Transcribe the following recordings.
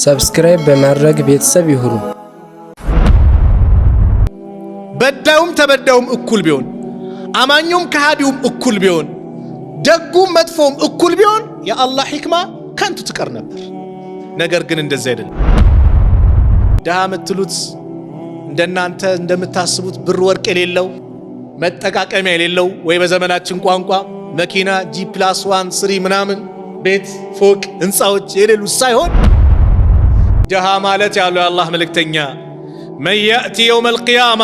ሰብስክራይብ በማድረግ ቤተሰብ ይሁኑ። በዳዩም ተበዳዩም እኩል ቢሆን፣ አማኙም ከሃዲውም እኩል ቢሆን፣ ደጉም መጥፎም እኩል ቢሆን የአላህ ሂክማ ከንቱ ትቀር ነበር። ነገር ግን እንደዛ አይደለም። ደሃ የምትሉት እንደናንተ እንደምታስቡት ብር ወርቅ የሌለው መጠቃቀሚያ የሌለው ወይ በዘመናችን ቋንቋ መኪና G+1 3 ምናምን ቤት ፎቅ ህንፃዎች የሌሉት ሳይሆን ደሃ ማለት ያለው የአላህ መልእክተኛ መን ያእቲ የውም አልቂያማ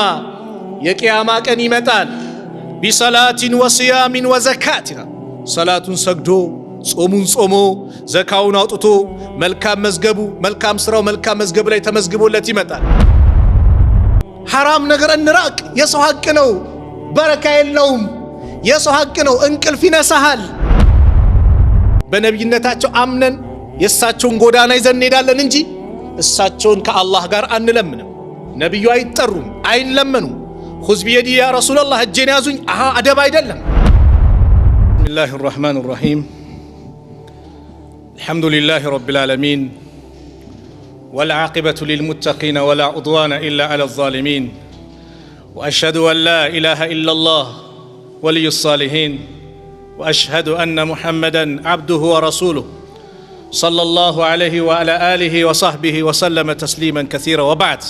የቂያማ ቀን ይመጣል ቢሰላቲን ወሲያሚን ወዘካቲና ሰላቱን ሰግዶ ጾሙን ጾሞ ዘካውን አውጥቶ መልካም መዝገቡ መልካም ስራው መልካም መዝገብ ላይ ተመዝግቦለት ይመጣል። ሐራም ነገር እንራቅ። የሰው ሐቅ ነው፣ በረካ የለውም። የሰው ሐቅ ነው፣ እንቅልፍ ይነሳሃል። በነብይነታቸው አምነን የእሳቸውን ጎዳና ይዘን እንሄዳለን እንጂ እሳቸውን ከአላህ ጋር አንለምንም። ነብዩ አይጠሩም፣ አይለመኑም። ኹዝ ቢየዲ ያ ረሱላህ እጄን ያዙኝ አደብ አይደለም። ቢስሚላሂ ረህማኒ ረሂም አልሐምዱሊላሂ ረቢል ዓለሚን والعاقبة للمتقين ولا عدوان إلا على الظالمين وأشهد أن لا إله إلا الله ولي الصالحين وأشهد أن محمدًا عبده ورسوله صلى الله عليه وعلى آله وصحبه وسلم تسليما كثيرا وبعد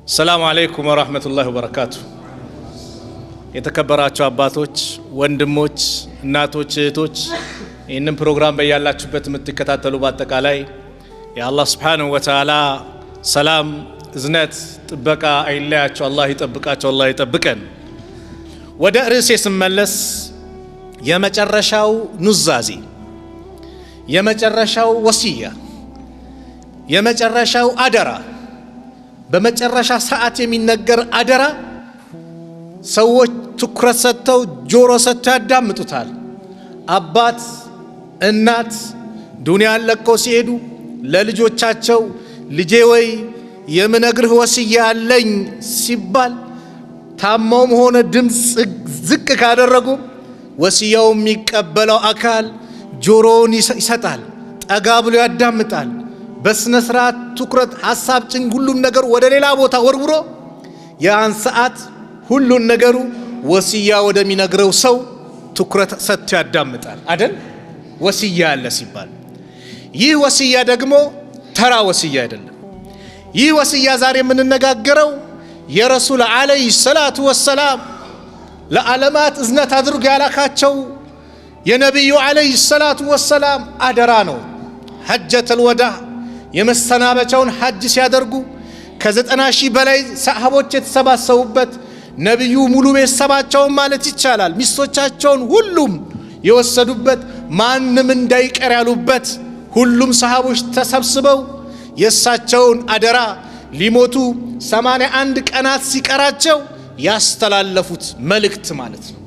السلام عليكم ورحمة الله وبركاته የተከበራችሁ አባቶች ወንድሞች እናቶች እህቶች ይህንን ፕሮግራም በያላችሁበት የምትከታተሉ በአጠቃላይ የአላህ Subhanahu Wa Ta'ala ሰላም እዝነት ጥበቃ አይለያችሁ። አላህ ይጠብቃችሁ፣ አላህ ይጠብቀን። ወደ ርዕሴ ስመለስ የመጨረሻው ኑዛዜ፣ የመጨረሻው ወሲያ፣ የመጨረሻው አደራ፣ በመጨረሻ ሰዓት የሚነገር አደራ ሰዎች ትኩረት ሰጥተው ጆሮ ሰጥተው ያዳምጡታል። አባት እናት ዱንያን ለቀው ሲሄዱ ለልጆቻቸው ልጄ ወይ የምነግርህ ወሲያ አለኝ ሲባል ታማውም ሆነ ድምፅ ዝቅ ካደረጉ ወሲያው የሚቀበለው አካል ጆሮውን ይሰጣል፣ ጠጋ ብሎ ያዳምጣል። በስነ ስርዓት ትኩረት ሐሳብ ጭን ሁሉም ነገር ወደ ሌላ ቦታ ወርውሮ ያን ሰዓት ሁሉን ነገሩ ወሲያ ወደሚነግረው ሰው ትኩረት ሰጥቶ ያዳምጣል አይደል? ወሲያ አለ ሲባል ይህ ወሲያ ደግሞ ተራ ወሲያ አይደለም። ይህ ወሲያ ዛሬ የምንነጋገረው የረሱል አለይሂ ሰላቱ ወሰላም ለዓለማት እዝነት አድርጎ ያላካቸው የነብዩ አለይሂ ሰላቱ ወሰላም አደራ ነው። ሐጀተል ወዳዕ የመሰናበቻውን ሐጅ ሲያደርጉ ከ90,000 በላይ ሰሃቦች የተሰባሰቡበት ነብዩ ሙሉ ቤተሰባቸውን ማለት ይቻላል ሚስቶቻቸውን ሁሉም የወሰዱበት ማንም እንዳይቀር ያሉበት ሁሉም ሰሃቦች ተሰብስበው የሳቸውን አደራ ሊሞቱ 81 ቀናት ሲቀራቸው ያስተላለፉት መልእክት ማለት ነው።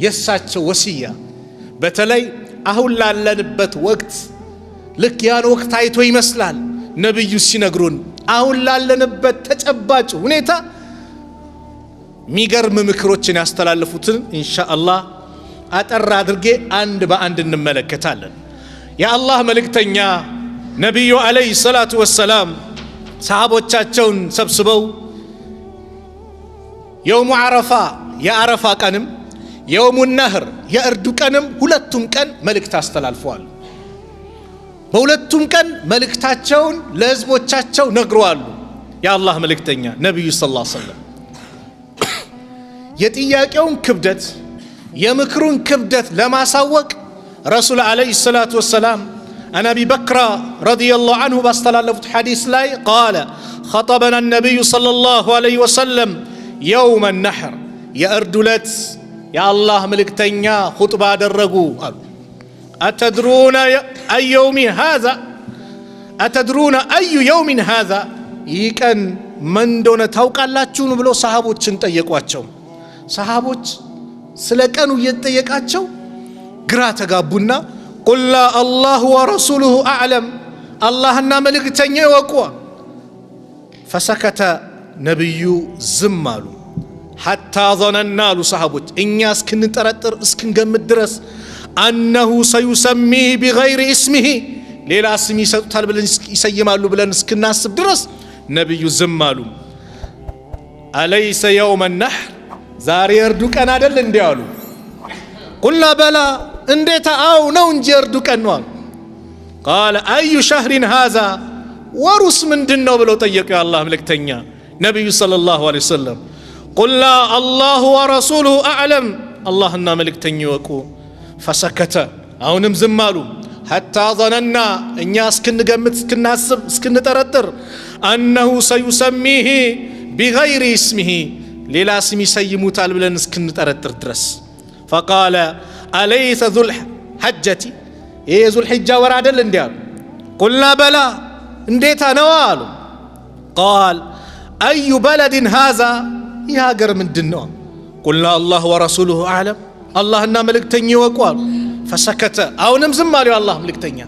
የሳቸው ወሲያ በተለይ አሁን ላለንበት ወቅት ልክ ያን ወቅት አይቶ ይመስላል ነብዩ ሲነግሩን አሁን ላለንበት ተጨባጭ ሁኔታ ሚገርም ምክሮችን ያስተላልፉትን ኢንሻአላህ አጠር አድርጌ አንድ በአንድ እንመለከታለን። የአላህ መልእክተኛ ነብዩ አለይሂ ሰላቱ ወሰላም ሰሃቦቻቸውን ሰብስበው የውሙ ዓረፋ የዓረፋ ቀንም የውሙ ነህር የእርዱ ቀንም ሁለቱም ቀን መልእክት አስተላልፈዋል። በሁለቱም ቀን መልእክታቸውን ለህዝቦቻቸው ነግረዋል። የአላህ መልእክተኛ ነብዩ ሰለላሁ ዐለይሂ ወሰለም የጥያቄውን ክብደት የምክሩን ክብደት ለማሳወቅ ረሱል አለይሂ ሰላቱ ወሰላም አን አቢ በክር ረዲየላሁ ዐንሁ ባስተላለፉት ሐዲስ ላይ ቃለ ኸጠበና ነብዩ ሰለላሁ ዐለይሂ ወሰለም የውመ ነህር የእርድ ዕለት የአላህ መልእክተኛ ኹጥባ አደረጉ አሉ። አተድሩነ አዩ የውሚን ሃዛ ይህ ቀን ምን እንደሆነ ታውቃላችሁን ብሎ ሰሃቦችን ጠየቋቸው። ሰሃቦች ስለ ቀኑ እየተጠየቃቸው ግራ ተጋቡና ቁላ አላሁ ወረሱሉሁ አዕለም አላህና መልእክተኛ ይወቁ። ፈሰከተ ነብዩ ዝም አሉ። ሐታ ظننا አሉ ሰሃቦች እኛ እስክንጠረጥር እስክንገምት ድረስ አነሁ ሰዩሰሚህ ቢገይሪ እስሚህ ሌላ ስም ይሰጡታል ብለን ይሰይማሉ ብለን እስክናስብ ድረስ ነብዩ ዝም አሉ። አለይሰ የውመ ነህር ዛሬ እርዱ ቀን አይደል እንዴ አሉ። ቁልና በላ እንዴታ አው ነው እንጂ እርዱ ቀን ነው አሉ። ቃለ አዩ ሸህሪን ሃዛ ወሩስ ምንድነው ብለው ጠየቁ የአላህ መልእክተኛ ነብዩ ሰለላሁ ዐለይሂ ወሰለም። ቁልና አላሁ ወረሱሉሁ አዕለም አላህና መልእክተኛው ይወቁ። ፈሰከተ አሁንም ዝም አሉ። ሐታ ظننا እኛ እስክንገምት እስክናስብ እስክንጠረጥር አነሁ ሰዩሰሚሂ ቢገይሪ እስሚሂ ሌላ ስም ይሰይሙታል ብለን እስክንጠረጥር ድረስ። ፈቃለ አለይሰ ዙል ሐጀቲ ይሄ ዙል ሒጃ ወር አይደል እንዴ አሉ። ቁልና በላ እንዴታ ነው አሉ። ቃል አዩ በለድን ሃዛ ይህ ሀገር ምንድን ነው? ቁልና አላህ ወረሱሉሁ አዕለም አላህና መልእክተኛ ይወቁ አሉ። ፈሰከተ አሁንም ዝም አሉ የአላህ መልእክተኛ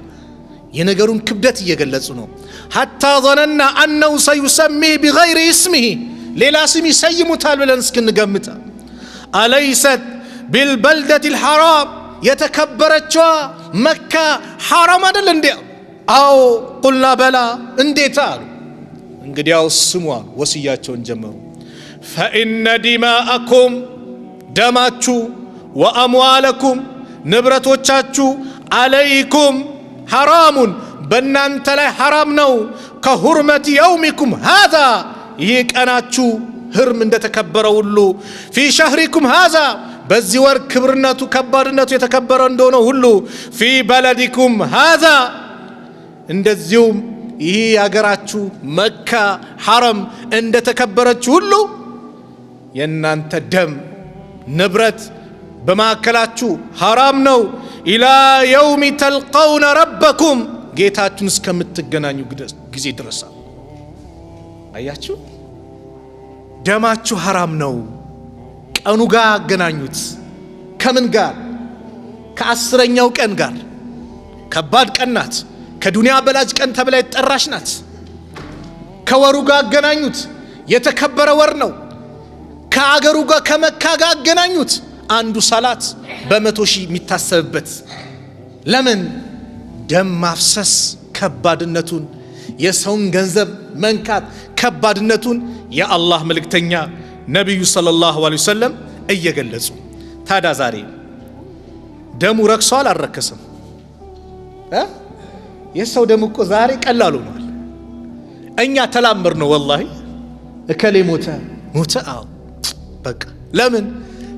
የነገሩን ክብደት እየገለጹ ነው። ሐታ ظننا أنه سيسميه بغير اسمه ሌላ ስም ይሰይሙታል ብለን እስክንገምት አለይሰት بالبلدة الحرام የተከበረችዋ መካ ሐራም አይደል እንዴ? አዎ ቁልና በላ እንዴታ አሉ። እንግዲያው ስሙ ወስያቸውን ጀመሩ። فإن دماءكم ደማችሁ ወአምዋለኩም ንብረቶቻችሁ አለይኩም ሐራሙን በእናንተ ላይ ሐራም ነው። ከሁርመት የውሚኩም ሃዛ ይህ ቀናችሁ ህርም እንደተከበረ ሁሉ ፊ ሸህሪኩም ሃዛ በዚህ ወር ክብርነቱ ከባድነቱ የተከበረ እንደሆነ ሁሉ ፊ በለዲኩም ሃዛ እንደዚሁም ይህ ያገራችሁ መካ ሐረም እንደተከበረች ሁሉ የእናንተ ደም ንብረት በማከላችሁ ሐራም ነው። ኢላ የውሚ ተልቀውነ ረበኩም ጌታችሁን እስከምትገናኙ ጊዜ ድረስ። አያችሁ ደማችሁ ሐራም ነው። ቀኑ ጋር አገናኙት። ከምን ጋር? ከ10ኛው ቀን ጋር። ከባድ ቀን ናት። ከዱንያ በላጭ ቀን ተብላ የተጠራች ናት። ከወሩ ጋር አገናኙት። የተከበረ ወር ነው። ከአገሩ ጋር ከመካ ጋር አገናኙት። አንዱ ሰላት በ100 ሺህ የሚታሰብበት ለምን? ደም ማፍሰስ ከባድነቱን የሰውን ገንዘብ መንካት ከባድነቱን የአላህ መልእክተኛ ነብዩ ሰለላሁ ዐለይሂ ወሰለም እየገለጹ። ታዲያ ዛሬ ደሙ ረክሷል አልረከሰም? የሰው ደም እኮ ዛሬ ቀላል ሆኗል። እኛ ተላምር ነው ወላሂ እከሌ ሞተ ሞተ። አዎ በቃ ለምን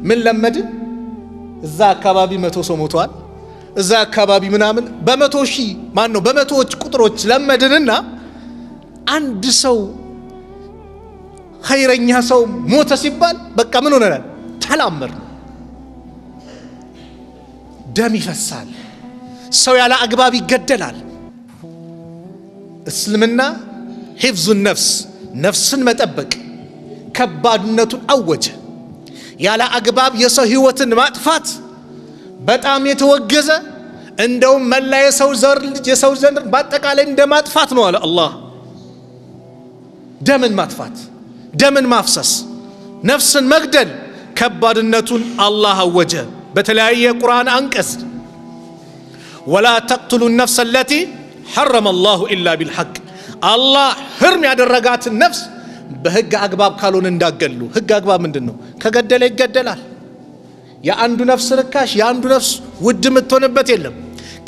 ምን ለመድን? እዛ አካባቢ 100 ሰው ሞቷል፣ እዛ አካባቢ ምናምን በ100 ሺህ ማን ነው በመቶዎች ቁጥሮች ለመድንና አንድ ሰው ኸይረኛ ሰው ሞተ ሲባል በቃ ምን ሆነናል? ተላመር ነው። ደም ይፈሳል፣ ሰው ያለ አግባብ ይገደላል። እስልምና ሂፍዙን ነፍስ ነፍስን መጠበቅ ከባድነቱን አወጀ። ያለ አግባብ የሰው ህይወትን ማጥፋት በጣም የተወገዘ እንደውም መላ የሰው ዘር ልጅ የሰው ዘር በአጠቃላይ እንደማጥፋት ነው አለ አላህ። ደምን ማጥፋት፣ ደምን ማፍሰስ፣ ነፍስን መግደል ከባድነቱን አላህ አወጀ በተለያየ ቁርአን አንቀጽ። ወላ ተቅቱሉ ነፍስ አለቲ ሐረመ አላሁ ኢላ ቢልሐቅ አላህ ህርም ያደረጋትን ነፍስ በህግ አግባብ ካልሆነ እንዳገሉ። ህግ አግባብ ምንድነው? ከገደለ ይገደላል። የአንዱ ነፍስ ርካሽ የአንዱ ነፍስ ውድ የምትሆንበት የለም።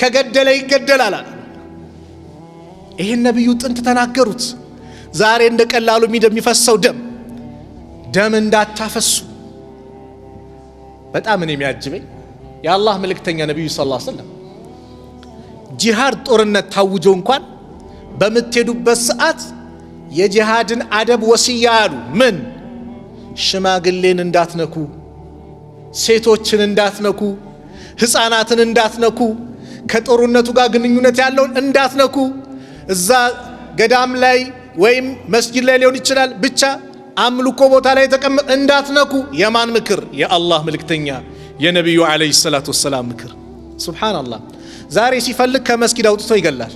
ከገደለ ይገደላል። ይሄን ነብዩ ጥንት ተናገሩት። ዛሬ እንደ ቀላሉ የሚፈሰው ደም እንዳታፈሱ። በጣም እኔ የሚያጅበኝ የአላህ መልእክተኛ ነብዩ ሰለላሁ ዐለይሂ ወሰለም ጂሃድ ጦርነት ታውጆ እንኳን በምትሄዱበት ሰዓት የጂሃድን አደብ ወሲያ አሉ። ምን? ሽማግሌን እንዳትነኩ፣ ሴቶችን እንዳትነኩ፣ ህፃናትን እንዳትነኩ፣ ከጦርነቱ ጋር ግንኙነት ያለውን እንዳትነኩ፣ እዛ ገዳም ላይ ወይም መስጊድ ላይ ሊሆን ይችላል ብቻ አምልኮ ቦታ ላይ ተቀመጥ እንዳትነኩ። የማን ምክር? የአላህ መልእክተኛ የነብዩ አለይሂ ሰላቱ ወሰላም ምክር። ሱብሃንአላህ። ዛሬ ሲፈልግ ከመስጊድ አውጥቶ ይገላል።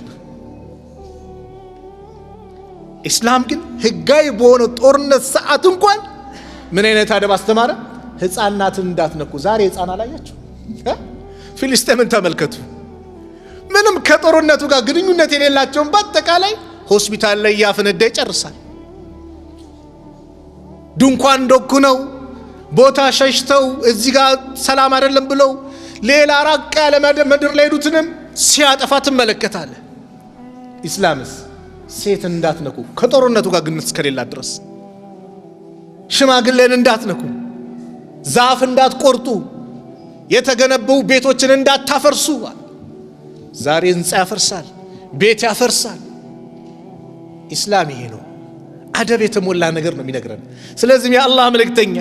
ኢስላም ግን ህጋዊ በሆነ ጦርነት ሰዓት እንኳን ምን አይነት አደብ አስተማረ? ህፃናትን እንዳትነኩ። ዛሬ ህፃን አላያችሁ? ፊልስጤምን ተመልከቱ። ምን ምንም ከጦርነቱ ጋር ግንኙነት የሌላቸውን በአጠቃላይ ሆስፒታል ላይ ያፈነዳ ይጨርሳል። ድንኳን ዶኩነው ቦታ ሸሽተው እዚህ ጋር ሰላም አይደለም ብለው ሌላ ራቅ ያለ ምድር ላይ ሄዱትንም ሲያጠፋ ትመለከታለህ። ኢስላምስ ሴት እንዳትነኩ ከጦርነቱ ጋር ግንኙነት እስከሌላ ድረስ፣ ሽማግሌን እንዳትነኩ፣ ዛፍ እንዳትቆርጡ፣ የተገነቡ ቤቶችን እንዳታፈርሱ። ዛሬ ህንጻ ያፈርሳል፣ ቤት ያፈርሳል። ኢስላም ይሄ ነው፣ አደብ የተሞላ ነገር ነው የሚነግረን። ስለዚህ የአላህ መልእክተኛ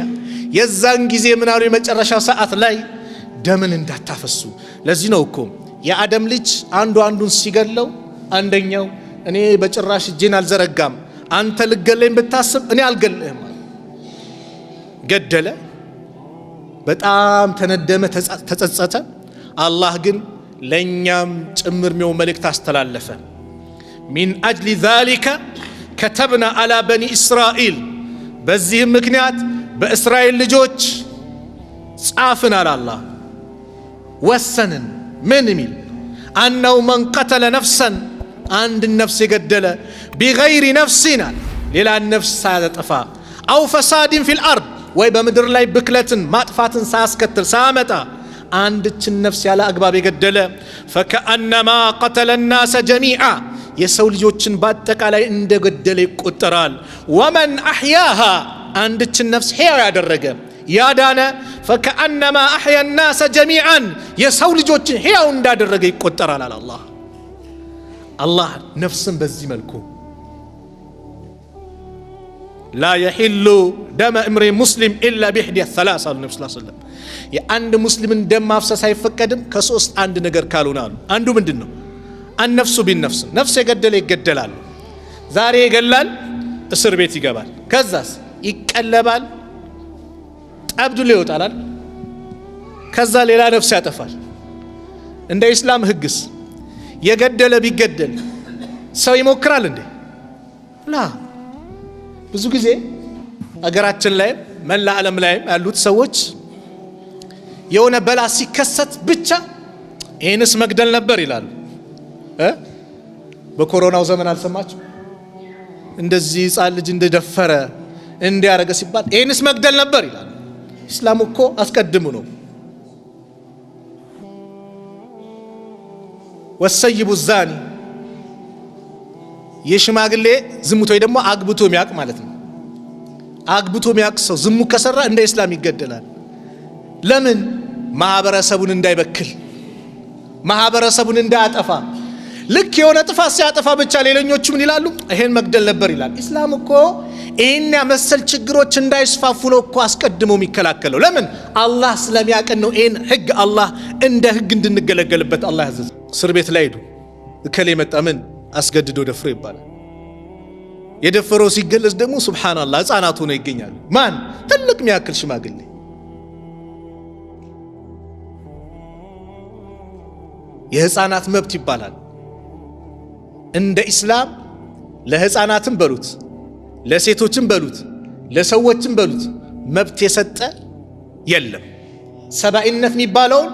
የዛን ጊዜ ምን አሉ? የመጨረሻው ሰዓት ላይ ደምን እንዳታፈሱ። ለዚህ ነው እኮ የአደም ልጅ አንዱ አንዱን ሲገለው አንደኛው እኔ በጭራሽ እጄን አልዘረጋም፣ አንተ ልገለኝ ብታስብ እኔ አልገልህም ገደለ። በጣም ተነደመ፣ ተጸጸተ። አላህ ግን ለኛም ጭምር ነው መልእክት አስተላለፈ። ሚን አጅሊ ዛሊከ ከተብና አላ በኒ እስራኤል፣ በዚህም ምክንያት በእስራኤል ልጆች ጻፍን አለ አላህ፣ ወሰንን። ምን ሚል አነው መን ቀተለ ነፍሰን፣ አንድ ነፍስ የገደለ ቢገይሪ ነፍሲን፣ ሌላ ነፍስ ሳያጠፋ፣ አው ፈሳድን ፊል አርድ፣ ወይ በምድር ላይ ብክለትን ማጥፋትን ሳያስከትል ሳያመጣ አንድችን ነፍስ ያለ አግባብ የገደለ ፈከአነማ ቀተለ ናሰ ጀሚዓ፣ የሰው ልጆችን በአጠቃላይ እንደገደለ ይቆጠራል። ወመን አሕያሃ፣ አንድችን ነፍስ ሕያው ያደረገ ያዳነ ፈከአነማ አሕያ ናሰ ጀሚዓን፣ የሰው ልጆችን ሕያው እንዳደረገ ይቆጠራል አለ አላህ። አላህ ነፍስን በዚህ መልኩ ላ የሒሉ ደመ እምሪ ሙስሊም ኢላ ቢሕዲ ሰላሳ አሉ ነቢ ስ ሰለም። የአንድ ሙስሊምን ደም ማፍሰስ አይፈቀድም ከሶስት አንድ ነገር ካልሆነ አሉ። አንዱ ምንድን ነው? አነፍሱ ቢነፍስ፣ ነፍስ የገደለ ይገደላል። ዛሬ ይገላል፣ እስር ቤት ይገባል። ከዛስ ይቀለባል፣ ጠብዱሎ ይወጣል። ከዛ ሌላ ነፍስ ያጠፋል። እንደ ኢስላም ህግስ የገደለ ቢገደል ሰው ይሞክራል እንዴ? ላ ብዙ ጊዜ አገራችን ላይ መላ ዓለም ላይ ያሉት ሰዎች የሆነ በላ ሲከሰት ብቻ ይህንስ መግደል ነበር ይላሉ። በኮሮናው ዘመን አልሰማችሁ? እንደዚህ ህፃን ልጅ እንደደፈረ እንዲያረገ ሲባል ይህንስ መግደል ነበር ይላሉ። ኢስላም እኮ አስቀድሙ ነው። ወሰይቡ ዛኒ፣ የሽማግሌ ዝሙት ወይ ደግሞ አግብቶ የሚያውቅ ማለት ነው። አግብቶ የሚያውቅ ሰው ዝሙት ከሰራ እንደ ኢስላም ይገደላል። ለምን? ማህበረሰቡን እንዳይበክል፣ ማህበረሰቡን እንዳያጠፋ። ልክ የሆነ ጥፋት ሲያጠፋ ብቻ ሌሎኞቹ ምን ይላሉ? ይሄን መግደል ነበር ይላል። ኢስላም እኮ ይሄን መሰል ችግሮች እንዳይስፋፉ ነው እኮ አስቀድሞ የሚከላከለው። ለምን? አላህ ስለሚያቀን ነው። ይሄን ህግ አላህ እንደ ህግ እንድንገለገልበት አላህ ያዘዘ። እስር ቤት ላይ ሄዱ፣ እከሌ መጣ ምን አስገድዶ ደፍሮ ይባላል። የደፈረው ሲገለጽ ደግሞ ሱብሃንአላህ ህፃናት ሆነው ይገኛሉ። ማን? ትልቅ የሚያክል ሽማግሌ። የህፃናት መብት ይባላል። እንደ ኢስላም ለህፃናትም በሉት ለሴቶችም በሉት ለሰዎችም በሉት መብት የሰጠ የለም። ሰብአዊነት የሚባለውን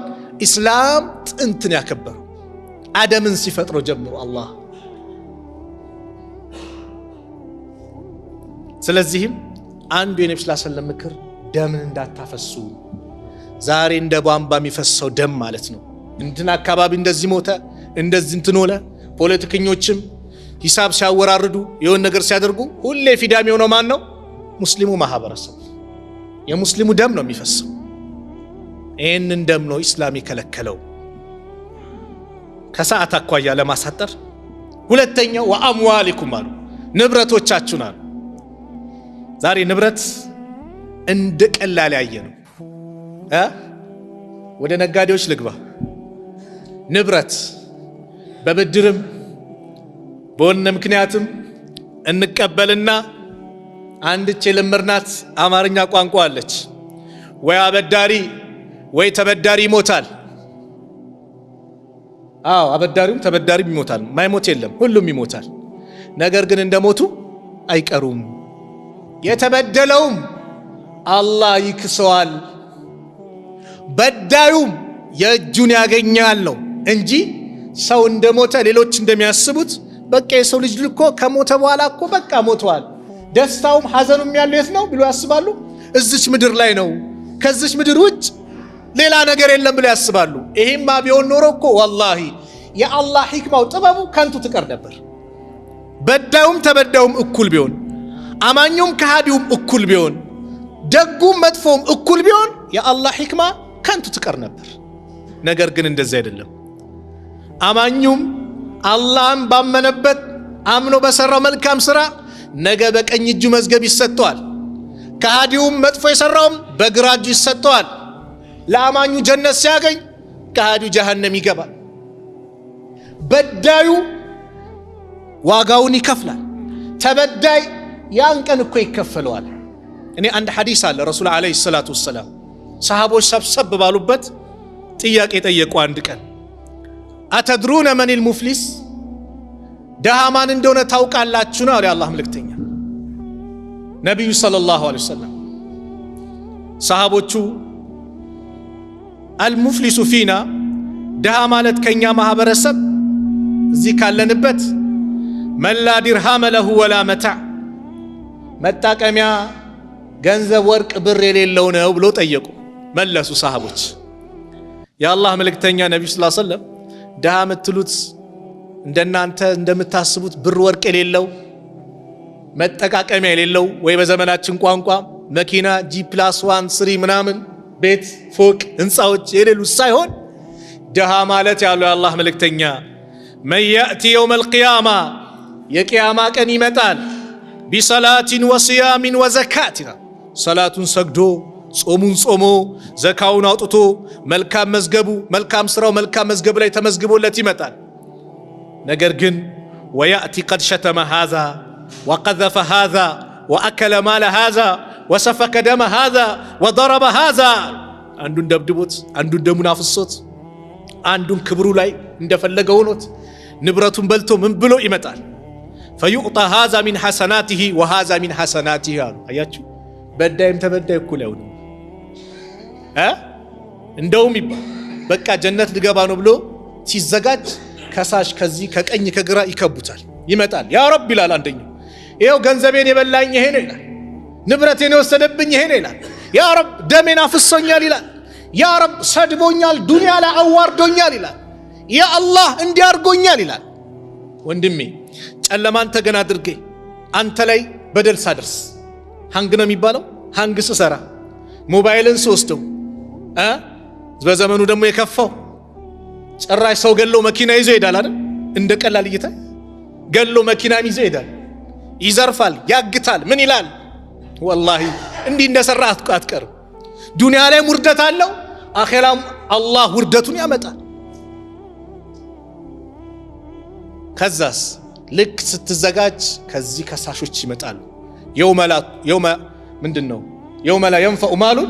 ኢስላም ጥንትን ያከበረው አደምን ሲፈጥረው ጀምሮ አላህ። ስለዚህም አንዱ የነብዩ ሰለላሁ ዐለይሂ ወሰለም ምክር ደምን እንዳታፈሱ። ዛሬ እንደ ቧንቧ የሚፈሰው ደም ማለት ነው። እንትን አካባቢ እንደዚህ ሞተ፣ እንደዚህ እንትን ሆነ። ፖለቲከኞችም ሂሳብ ሲያወራርዱ የሆነ ነገር ሲያደርጉ ሁሌ ፊዳ የሚሆነው ማን ነው? ሙስሊሙ ማህበረሰብ። የሙስሊሙ ደም ነው የሚፈሰው። ይህንን ደም ነው ኢስላም የከለከለው። ከሰዓት አኳያ ለማሳጠር ሁለተኛው ወአምዋሊኩም አሉ፣ ንብረቶቻችሁን አሉ። ዛሬ ንብረት እንደ ቀላል ያየ ነው። ወደ ነጋዴዎች ልግባ። ንብረት በብድርም በሆነ ምክንያትም እንቀበልና አንድች የለመድናት አማርኛ ቋንቋ አለች። ወይ አበዳሪ ወይ ተበዳሪ ይሞታል። አዎ አበዳሪውም ተበዳሪም ይሞታል። ማይሞት የለም፣ ሁሉም ይሞታል። ነገር ግን እንደሞቱ አይቀሩም። የተበደለውም አላህ ይክሰዋል፣ በዳዩም የእጁን ያገኛል ነው እንጂ ሰው እንደሞተ ሌሎች እንደሚያስቡት በቃ የሰው ልጅ ልኮ ከሞተ በኋላ እኮ በቃ ሞተዋል፣ ደስታውም ሐዘኑም ያለው የት ነው ብሎ ያስባሉ? እዚች ምድር ላይ ነው፣ ከዚች ምድር ውጭ ሌላ ነገር የለም ብሎ ያስባሉ። ይሄማ ቢሆን ኖሮ እኮ ወላሂ የአላህ ሂክማው ጥበቡ ከንቱ ትቀር ነበር። በዳዩም ተበዳዩም እኩል ቢሆን፣ አማኙም ከሃዲውም እኩል ቢሆን፣ ደጉም መጥፎም እኩል ቢሆን የአላህ ሂክማ ከንቱ ትቀር ነበር። ነገር ግን እንደዚህ አይደለም። አማኙም አላህን ባመነበት አምኖ በሰራው መልካም ስራ ነገ በቀኝ እጁ መዝገብ ይሰጠዋል። ከሃዲውም መጥፎ የሰራውም በግራ እጁ ይሰጠዋል። ለአማኙ ጀነት ሲያገኝ ከሃዲው ጀሃነም ይገባል። በዳዩ ዋጋውን ይከፍላል፣ ተበዳይ ያን ቀን እኮ ይከፈለዋል። እኔ አንድ ሐዲስ አለ ረሱል አለይሂ ሰላቱ ወሰላም ሰሃቦች ሰብሰብ ባሉበት ጥያቄ ጠየቁ። አንድ ቀን አተድሩነ መኒል ሙፍሊስ፣ ደሃ ማን እንደሆነ ታውቃላችሁ ነው የአላህ መልእክተኛ ነቢዩ ሰለላሁ ዐለይሂ ወሰለም። ሰሃቦቹ አልሙፍሊሱ ፊና፣ ደሃ ማለት ከኛ ማህበረሰብ እዚህ ካለንበት መላ ዲርሃመ ለሁ ወላ መታዕ፣ መጣቀሚያ ገንዘብ ወርቅ ብር የሌለው ነው ብሎ ጠየቁ። መለሱ ሰሃቦች የአላህ መልእክተኛ ነቢዩ ሰለላሁ ዐለይሂ ወሰለም ደሃ የምትሉት እንደናንተ እንደምታስቡት ብር ወርቅ የሌለው መጠቃቀሚያ የሌለው ወይ በዘመናችን ቋንቋ መኪና G+1 3 ምናምን ቤት ፎቅ ህንፃዎች የሌሉ ሳይሆን ደሃ ማለት ያለው የአላህ መልእክተኛ መን ያእቲ የውም አልቂያማ፣ የቂያማ ቀን ይመጣል፣ ቢሰላቲን ወስያሚን ወዘካቲና፣ ሰላቱን ሰግዶ ጾሙን ጾሞ ዘካውን አውጥቶ መልካም መዝገቡ መልካም ስራው መልካም መዝገብ ላይ ተመዝግቦለት ይመጣል። ነገር ግን ወያእቲ ቀድ ሸተመ ሃዛ ወቀዘፈ ሃዛ ወአከለ ማለ ሃዛ ወሰፈከ ደመ ሃዛ ወደረበ ሃዛ፣ አንዱን ደብድቦት አንዱን ደሙን አፍሶት አንዱን ክብሩ ላይ እንደፈለገ ሆኖት ንብረቱን በልቶ ምን ብሎ ይመጣል። ፈዩዕጣ ሃዛ ሚን ሐሰናቲሂ ወሃዛ ሚን ሐሰናቲሂ አሉ። አያችሁ በዳይም ተበዳይ እኩል አይሆንም። እንደውም ይባል በቃ ጀነት ልገባ ነው ብሎ ሲዘጋጅ ከሳሽ ከዚህ ከቀኝ ከግራ ይከቡታል። ይመጣል ያ ረብ ይላል አንደኛው፣ ይኸው ገንዘቤን የበላኝ ይሄ ነው ይላል፣ ንብረቴን የወሰደብኝ ይሄ ነው ይላል። ያ ረብ ደሜን አፍሶኛል ይላል። ያ ረብ ሰድቦኛል፣ ዱንያ ላይ አዋርዶኛል ይላል። ያ አላህ እንዲያርጎኛል ይላል። ወንድሜ ጨለማን ተገን አድርጌ አንተ ላይ በደል ሳደርስ ሃንግ ነው የሚባለው፣ ሃንግ ስሰራ ሞባይልን ስወስደው በዘመኑ ደግሞ የከፋው ጭራሽ ሰው ገሎ መኪና ይዞ ይሄዳል አይደል? እንደ ቀላል እይታ ገሎ መኪናም ይዞ ይሄዳል፣ ይዘርፋል፣ ያግታል። ምን ይላል? ወላሂ እንዲህ እንደሰራ አትቀርም። ዱንያ ላይ ውርደት አለው፣ አኺራም አላህ ውርደቱን ያመጣል። ከዛስ ልክ ስትዘጋጅ ከዚህ ከሳሾች ይመጣሉ። የውመ ምንድን ነው? የውመ ላ የንፈዑ ማሉን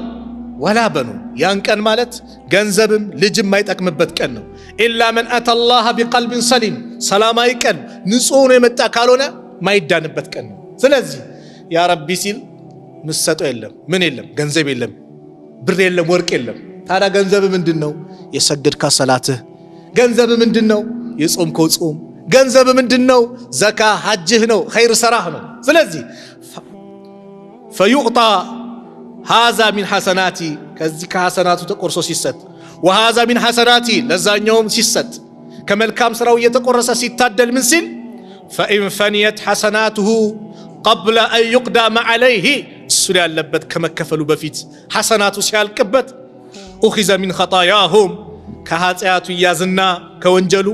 ወላ በኑን። ያን ቀን ማለት ገንዘብም ልጅም የማይጠቅምበት ቀን ነው። ኢላ መን አተላህ ቢቀልቢን ሰሊም፣ ሰላማዊ ቀን ንጹህ ሆኖ የመጣ ካልሆነ ማይዳንበት ቀን ነው። ስለዚህ ያ ረቢ ሲል ምሰጠው የለም፣ ምን የለም፣ ገንዘብ የለም፣ ብር የለም፣ ወርቅ የለም። ታዲያ ገንዘብ ምንድን ነው? የሰገድካ ሰላትህ። ገንዘብ ምንድን ነው? የጾምከው ጾም። ገንዘብ ምንድን ነው? ዘካ ሐጅህ ነው፣ ኸይር ሰራህ ነው። ስለዚህ ፈዩዕጣ ሃዛ ሚን ሐሰናቲ፣ ከዚህ ከሐሰናቱ ተቆርሶ ሲሰጥ፣ ወሃዛ ሚን ሐሰናቲ ለዛኛውም ሲሰጥ፣ ከመልካም ስራው እየተቆረሰ ሲታደል ምን ሲል ፈኢን ፈኒየት ሐሰናቱሁ ቀብለ አን ዩቅዳመ ዐለይህ፣ እሱ ያለበት ከመከፈሉ በፊት ሐሰናቱ ሲያልቅበት ኡኺዘ ሚን ኸጣያሁም፣ ከኃጢአቱ ይያዝና ከወንጀሉ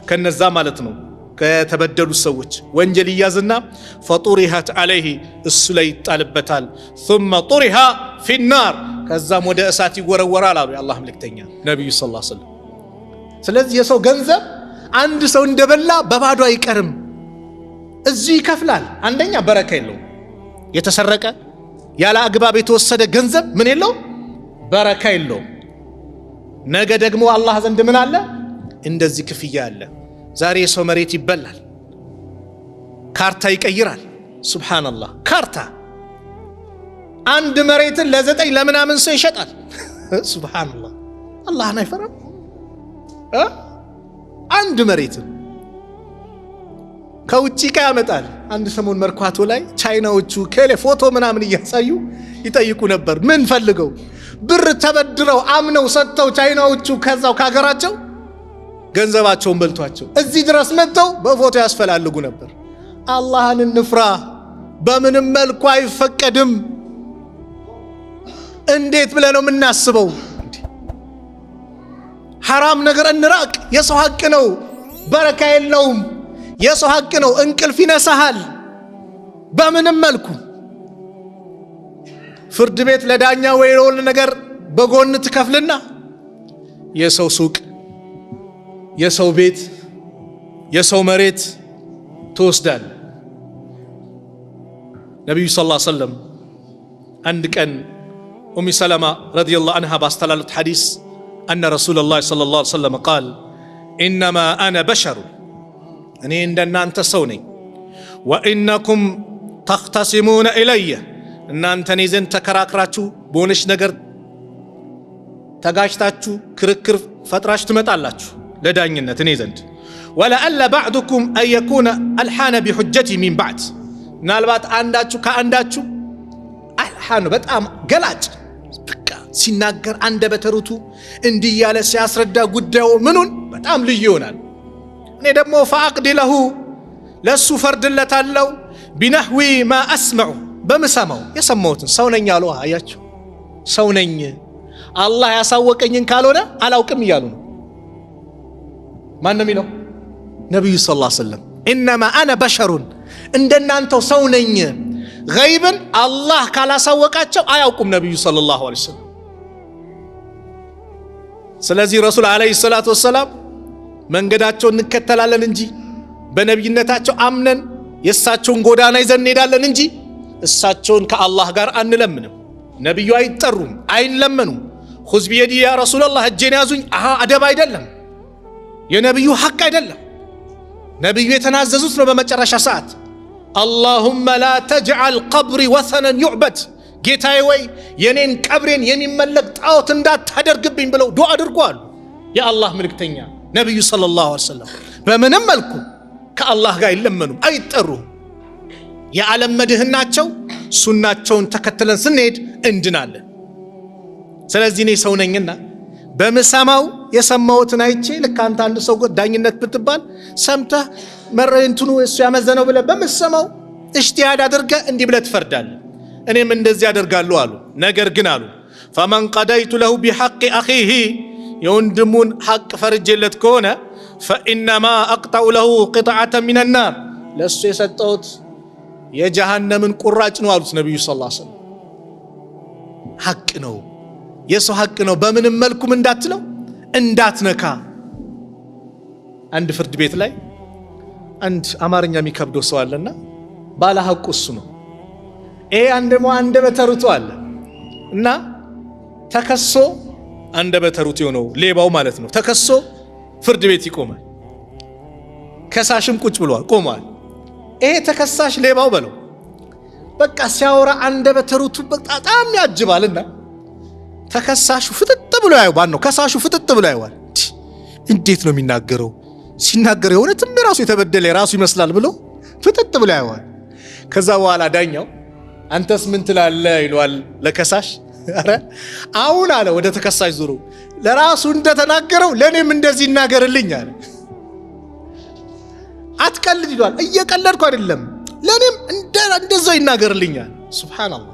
ከነዛ ማለት ነው ከተበደሉ ሰዎች ወንጀል ይያዝና ፈጡሪሃት ዐለይህ፣ እሱ ላይ ይጣልበታል። ثم طرح في النار፣ ከዛም ወደ እሳት ይወረወራል አሉ የአላህ መልእክተኛ ነቢዩ ሰለላሁ ዐለይሂ ወሰለም። ስለዚህ የሰው ገንዘብ አንድ ሰው እንደበላ በባዶ አይቀርም፣ እዚሁ ይከፍላል። አንደኛ በረካ የለውም። የተሰረቀ ያለ አግባብ የተወሰደ ገንዘብ ምን የለው? በረካ የለውም። ነገ ደግሞ አላህ ዘንድ ምን አለ? እንደዚህ ክፍያ አለ። ዛሬ የሰው መሬት ይበላል፣ ካርታ ይቀይራል። ሱብሃንአላህ፣ ካርታ አንድ መሬትን ለ9 ለምናምን ሰው ይሸጣል። ሱብሃንአላህ፣ አላህን አይፈራም። አንድ መሬት ከውጪ ያመጣል። አንድ ሰሞን መርካቶ ላይ ቻይናዎቹ ከሌ ፎቶ ምናምን እያሳዩ ይጠይቁ ነበር። ምን ፈልገው? ብር ተበድረው አምነው ሰጥተው ቻይናዎቹ ከዛው ካገራቸው ገንዘባቸውን በልቷቸው እዚህ ድረስ መጥተው በፎቶ ያስፈላልጉ ነበር። አላህን እንፍራ። በምንም መልኩ አይፈቀድም። እንዴት ብለ ነው የምናስበው? ሐራም ነገር እንራቅ። የሰው ሐቅ ነው፣ በረካ የለውም። የሰው ሐቅ ነው፣ እንቅልፍ ይነሳሃል። በምንም መልኩ ፍርድ ቤት ለዳኛ ወይ ለሆነ ነገር በጎን ትከፍልና የሰው ሱቅ፣ የሰው ቤት፣ የሰው መሬት ትወስዳል። ነቢዩ ሰለላሁ ዐለይሂ ወሰለም አንድ ቀን ኡሚ ሰለማ ረዲየላሁ ዐንሃ ባስተላለፉት ሐዲስ أن رسول الله صلى الله عليه وسلم قال إنما أنا بشر እኔ እንደናንተ ሰው ነኝ وإنكم تختصمون إلي እናንተ እኔ ዘንድ ተከራክራችሁ በሆነች ነገር ተጋጭታችሁ ክርክር ፈጥራችሁ ትመጣላችሁ ለዳኝነት እኔ ዘንድ ولعل بعضكم أن يكون ألحان بحجتي من بعد ምናልባት አንዳችሁ ከአንዳችሁ አልሐን በጣም ገላጭ ሲናገር አንደበተሩቱ እንዲህ ያለ ሲያስረዳ ጉዳዩ ምኑን በጣም ልዩ ይሆናል። እኔ ደግሞ فأقضي له ለሱ ፈርድለታለሁ بنحو ما أسمع በመሰማው የሰማሁትን ሰው ነኝ አሉ። አያችሁ ሰው ነኝ አላህ ያሳወቀኝን ካልሆነ አላውቅም እያሉ ነው። ማን ነው የሚለው? ነብዩ ሰለላሁ ዐለይሂ ወሰለም إنما أنا بشر እንደናንተው ሰው ነኝ። ገይብን አላህ ካላሳወቃቸው አያውቁም ነብዩ ሰለላሁ ዐለይሂ ወሰለም። ስለዚህ ረሱል ዐለይሂ ሰላቱ ወሰላም መንገዳቸውን እንከተላለን እንጂ በነብይነታቸው አምነን የእሳቸውን ጎዳና ይዘን እንሄዳለን እንጂ እሳቸውን ከአላህ ጋር አንለምንም። ነብዩ አይጠሩም፣ አይለመኑም። ኹዝ ቢየዲ ያ ረሱላህ እጄን ያዙኝ አደብ አይደለም፣ የነብዩ ሐቅ አይደለም። ነብዩ የተናዘዙት ነው በመጨረሻ ሰዓት اللهم لا تجعل قبري وثنا يعبد ጌታዬ ወይ የኔን ቀብሬን የሚመለክ ጣዖት እንዳታደርግብኝ ብለው ዱዓ አድርጓል። የአላህ መልእክተኛ ነብዩ ሰለላሁ ዐለይሂ ወሰለም በምንም መልኩ ከአላህ ጋር አይለመኑም፣ አይጠሩም። የዓለም መድህናቸው ሱናቸውን ተከትለን ስንሄድ እንድናለን። ስለዚህ እኔ ሰው ነኝና በመሰማው የሰማሁትን አይቼ ልክ አንተ አንድ ሰው ዳኝነት ብትባል ሰምተህ መረንቱኑ እሱ ያመዘነው ብለህ በመሰማው እጅቲሃድ አድርገህ እንዲህ ብለህ ትፈርዳለህ። እኔም እንደዚህ አደርጋለሁ አሉ። ነገር ግን አሉ فمن قضيت له بحق اخيه የወንድሙን ሐቅ ፈርጄለት ከሆነ فانما اقطع له قطعه من النار ለሱ የሰጠሁት የጀሃነምን ቁራጭ ነው አሉት ነብዩ ሰለላሁ ዐለይሂ ወሰለም። ሐቅ ነው፣ የሰው ሐቅ ነው። በምንም መልኩም እንዳትለው እንዳትነካ። አንድ ፍርድ ቤት ላይ አንድ አማርኛ የሚከብደው ሰው አለና ባለ ሐቁ እሱ ነው። አንደሞ አንደበተሩቱ አለ እና ተከሶ አንደበተሩቱ ነው ሌባው ማለት ነው። ተከሶ ፍርድ ቤት ይቆማል። ከሳሽም ቁጭ ብሏል ቆሟል። ተከሳሽ ሌባው በለው በቃ ሲያወራ አንደበተሩቱ በጣም ያጅባልና ተከሳሹ ፍጥጥ ብሎ ያዩባል ነው ከሳሹ ፍጥጥ ብሎ ያዩዋል። እንዴት ነው የሚናገረው? ሲናገር የሆነትም ራሱ የተበደለ ራሱ ይመስላል ብሎ ፍጥጥ ብሎ ያዩዋል። ከዛ በኋላ ዳኛው አንተስ ምን ትላለህ ይሏል ለከሳሽ። አረ አሁን አለ ወደ ተከሳሽ ዙሩ ለራሱ እንደተናገረው ለኔም እንደዚህ ይናገርልኝ አለ። አትቀልድ ይሏል። እየቀለድኩ አይደለም ለኔም እንደዛው ይናገርልኛል። ሱብሃንአላህ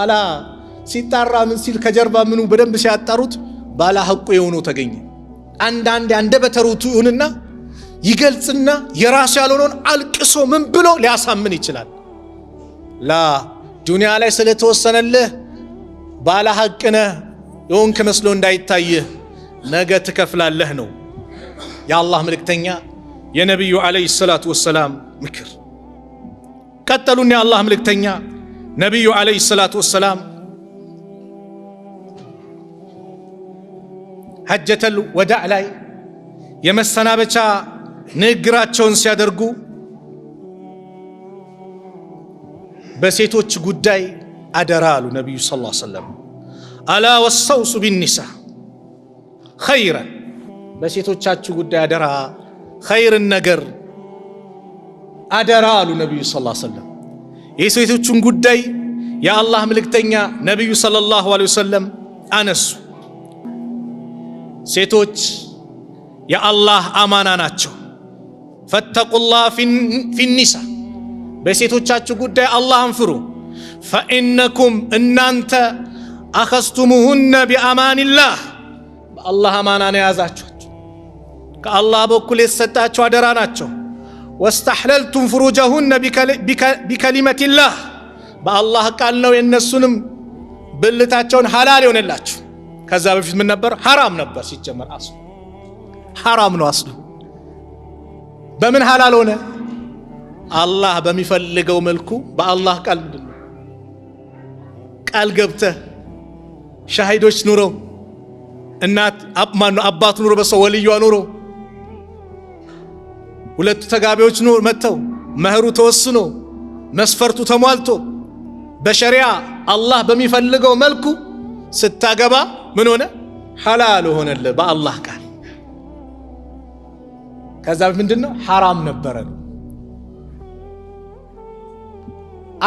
አላ ሲጣራ ምን ሲል ከጀርባ ምኑ በደንብ ሲያጣሩት ባላ ሐቁ የሆነው ተገኘ። አንዳንዴ አንደበተሩቱ ይሁንና ይገልጽና የራሱ ያልሆነውን አልቅሶ ምን ብሎ ሊያሳምን ይችላል። ላ ዱንያ ላይ ስለተወሰነልህ ባላ ሐቅ ነህ የሆንክ መስሎ እንዳይታይህ ነገ ትከፍላለህ ነው የአላህ መልእክተኛ የነብዩ ዐለይሂ ሰላቱ ወሰላም ምክር። ቀጠሉና የአላህ መልእክተኛ ነብዩ ዐለይሂ ሰላቱ ወሰላም ሐጀተል ወዳዕ ላይ የመሰናበቻ ንግግራቸውን ሲያደርጉ በሴቶች ጉዳይ አደራ አሉ ነብዩ ሰለላሁ ዐለይሂ ወሰለም። አላ ወሰውሱ ቢኒሳ ኸይረን በሴቶቻችሁ ጉዳይ አደራ፣ ኸይርን ነገር አደራ አሉ ነቢዩ ሰለላሁ ዐለይሂ ወሰለም። የሴቶቹን ጉዳይ የአላህ መልእክተኛ ነቢዩ ሰለላሁ ዐለይሂ ወሰለም አነሱ። ሴቶች የአላህ አማና ናቸው። ፈተቁላህ ፊኒሳ፣ በሴቶቻችሁ ጉዳይ አላህን ፍሩ። ፈኢነኩም እናንተ አኸዝቱሙሁነ ቢአማኒላህ፣ በአላህ አማና ነው የያዛችኋቸው፣ ከአላህ በኩል የተሰጣቸው አደራ ናቸው። ወስተሕለልቱም ፍሩጀሁነ ቢከሊመቲላህ፣ በአላህ ቃል ነው የነሱንም ብልታቸውን ሐላል የሆነላችሁ። ከዛ በፊት ምን ነበር? ሐራም ነበር። ሲጀመር አስሉ ሐራም ነው። አስሉ በምን ሐላል ሆነ? አላህ በሚፈልገው መልኩ በአላህ ቃል ምንድን ነው ቃል ገብተህ ሻሂዶች ኑረው እናት አባት ኑሮ በሰው ወልዩዋ ኑሮ ሁለቱ ተጋቢዎች ኑሮ መተው መህሩ ተወስኖ መስፈርቱ ተሟልቶ በሸሪዓ አላህ በሚፈልገው መልኩ ስታገባ ምን ሆነ? ሐላል ሆነልህ በአላህ ቃል። ከዛ ምንድነው? ሐራም ነበረ።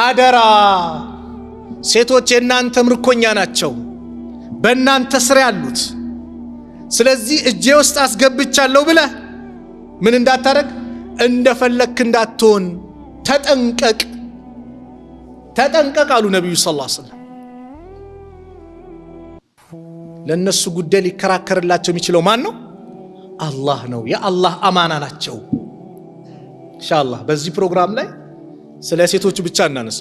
አደራ ሴቶች የእናንተ ምርኮኛ ናቸው፣ በእናንተ ስር ያሉት። ስለዚህ እጄ ውስጥ አስገብቻለሁ ብለህ ምን እንዳታረግ፣ እንደፈለክ እንዳትሆን ተጠንቀቅ፣ ተጠንቀቅ አሉ ነቢዩ ሰለላሁ ዐለይሂ ወሰለም። ለነሱ ጉዳይ ሊከራከርላቸው የሚችለው ማን ነው? አላህ ነው። የአላህ አማና ናቸው። ኢንሻአላህ በዚህ ፕሮግራም ላይ ስለ ሴቶች ብቻ እናነሳ፣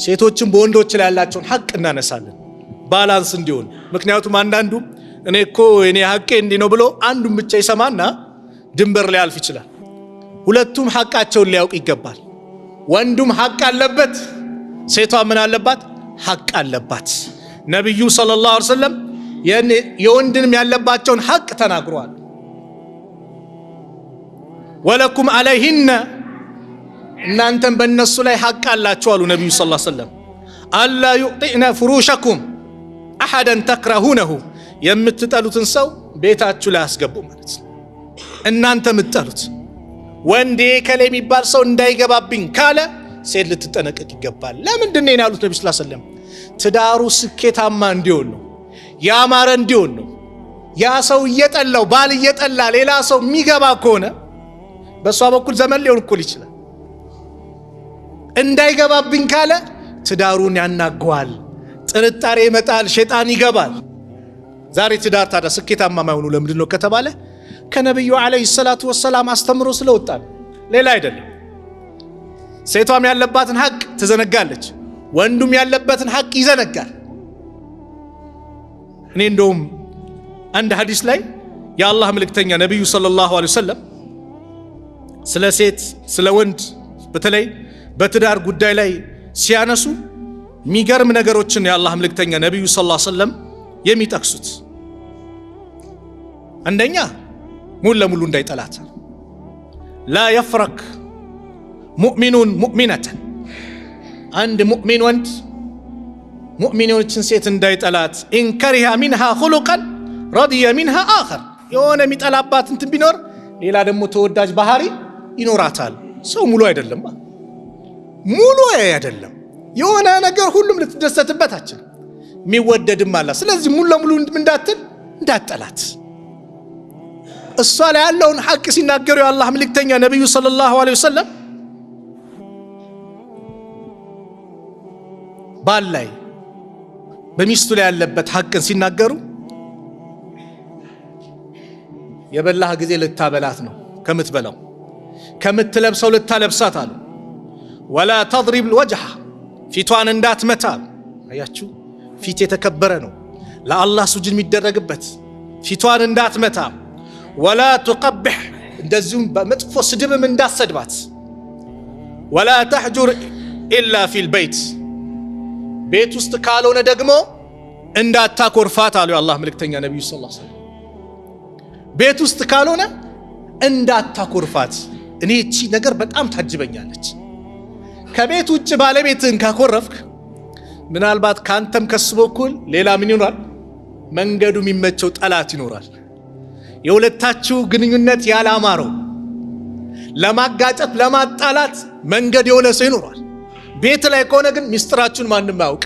ሴቶችን በወንዶች ላይ ያላቸውን ሐቅ እናነሳለን፣ ባላንስ እንዲሆን። ምክንያቱም አንዳንዱ እኔ እኮ እኔ ሐቄ እንዲህ ነው ብሎ አንዱን ብቻ ይሰማና ድንበር ሊያልፍ ይችላል። ሁለቱም ሐቃቸውን ሊያውቅ ይገባል። ወንዱም ሐቅ አለበት፣ ሴቷ ምን አለባት? ሐቅ አለባት። ነቢዩ ሰለላሁ ዐለይሂ ወሰለም የወንድንም ያለባቸውን ሐቅ ተናግረዋል። ወለኩም ዐለይሂነ፣ እናንተም በእነሱ ላይ ሐቅ አላችሁ አሉ ነቢዩ ሰለላሁ ዐለይሂ ወሰለም። አላ ዩዕጢእነ ፍሩሸኩም አሐደን ተክረሁነሁ፣ የምትጠሉትን ሰው ቤታችሁ ላይ አስገቡ ማለት ነው። እናንተ የምትጠሉት ወንዴ ከሌ የሚባል ሰው እንዳይገባብኝ ካለ ሴት ልትጠነቀቅ ይገባል። ለምንድን ነው ያሉት ነብዩ ሰለላሁ ዐለይሂ ወሰለም? ትዳሩ ስኬታማ እንዲሆን ነው፣ ያማረ እንዲሆን ነው። ያ ሰው እየጠላው ባል እየጠላ ሌላ ሰው የሚገባ ከሆነ በሷ በኩል ዘመን ሊሆን እኮ ይችላል። እንዳይገባብኝ ካለ ትዳሩን ያናገዋል፣ ጥርጣሬ ይመጣል፣ ሸይጣን ይገባል። ዛሬ ትዳር ታዲያ ስኬታማ ማይሆኑ ለምንድን ነው ከተባለ ከነብዩ አለይሂ ሰላቱ ወሰላም አስተምሮ ስለወጣ ሌላ አይደለም። ሴቷም ያለባትን ሐቅ ትዘነጋለች፣ ወንዱም ያለበትን ሐቅ ይዘነጋል። እኔ እንደውም አንድ ሐዲስ ላይ የአላህ መልእክተኛ ነብዩ ሰለላሁ ዐለይሂ ወሰለም ስለ ሴት ስለ ወንድ በተለይ በትዳር ጉዳይ ላይ ሲያነሱ የሚገርም ነገሮችን የአላህ መልእክተኛ ነብዩ ሰለላሁ ዐለይሂ ወሰለም የሚጠቅሱት፣ አንደኛ ሙሉ ለሙሉ እንዳይጠላት፣ ላ የፍረክ ሙእሚኑን ሙእሚነተን፣ አንድ ሙእሚን ወንድ ሙእሚኖችን ሴት እንዳይጠላት፣ ኢን ከሪሃ ሚንሃ ኹሉቀን ረዲየ ሚንሃ አኸር፣ የሆነ የሚጠላባት እንትን ቢኖር ሌላ ደግሞ ተወዳጅ ባህሪ ይኖራታል። ሰው ሙሉ አይደለም፣ ሙሉ አይደለም። የሆነ ነገር ሁሉም ልትደሰትበት አችልም፣ የሚወደድም አለ። ስለዚህ ሙሉ ለሙሉ እንዳትል እንዳጠላት። እሷ ላይ ያለውን ሐቅ ሲናገሩ የአላህ መልእክተኛ ነብዩ ሰለላሁ ዐለይሂ ወሰለም ባል ላይ በሚስቱ ላይ ያለበት ሐቅን ሲናገሩ የበላህ ጊዜ ልታበላት ነው ከምትበላው፣ ከምትለብሰው ልታለብሳት አሉ። ወላ ተድሪብ ወጅሃ፣ ፊቷን እንዳትመታ። አያችሁ፣ ፊት የተከበረ ነው ለአላህ ሱጁድ የሚደረግበት። ፊቷን እንዳትመታ። ወላ ትቀብሕ፣ እንደዚሁም በመጥፎ ስድብም እንዳትሰድባት። ወላ ተሕጁር ኢላ ፊል በይት፣ ቤት ውስጥ ካልሆነ ደግሞ እንዳታኮርፋት አሉ የአላህ መልእክተኛ ነብዩ ሰለላሁ ዐለይሂ ወሰለም። ቤት ውስጥ ካልሆነ እንዳታኮርፋት። እኔ እቺ ነገር በጣም ታጅበኛለች። ከቤት ውጭ ባለቤትን ካኮረፍክ ምናልባት ካንተም ከሱ በኩል ሌላ ምን ይኖራል? መንገዱ የሚመቸው ጠላት ይኖራል። የሁለታችሁ ግንኙነት ያላማረው ለማጋጨት ለማጣላት መንገድ የሆነ ሰው ይኖራል። ቤት ላይ ከሆነ ግን ሚስጥራችሁን ማንም አያውቅ።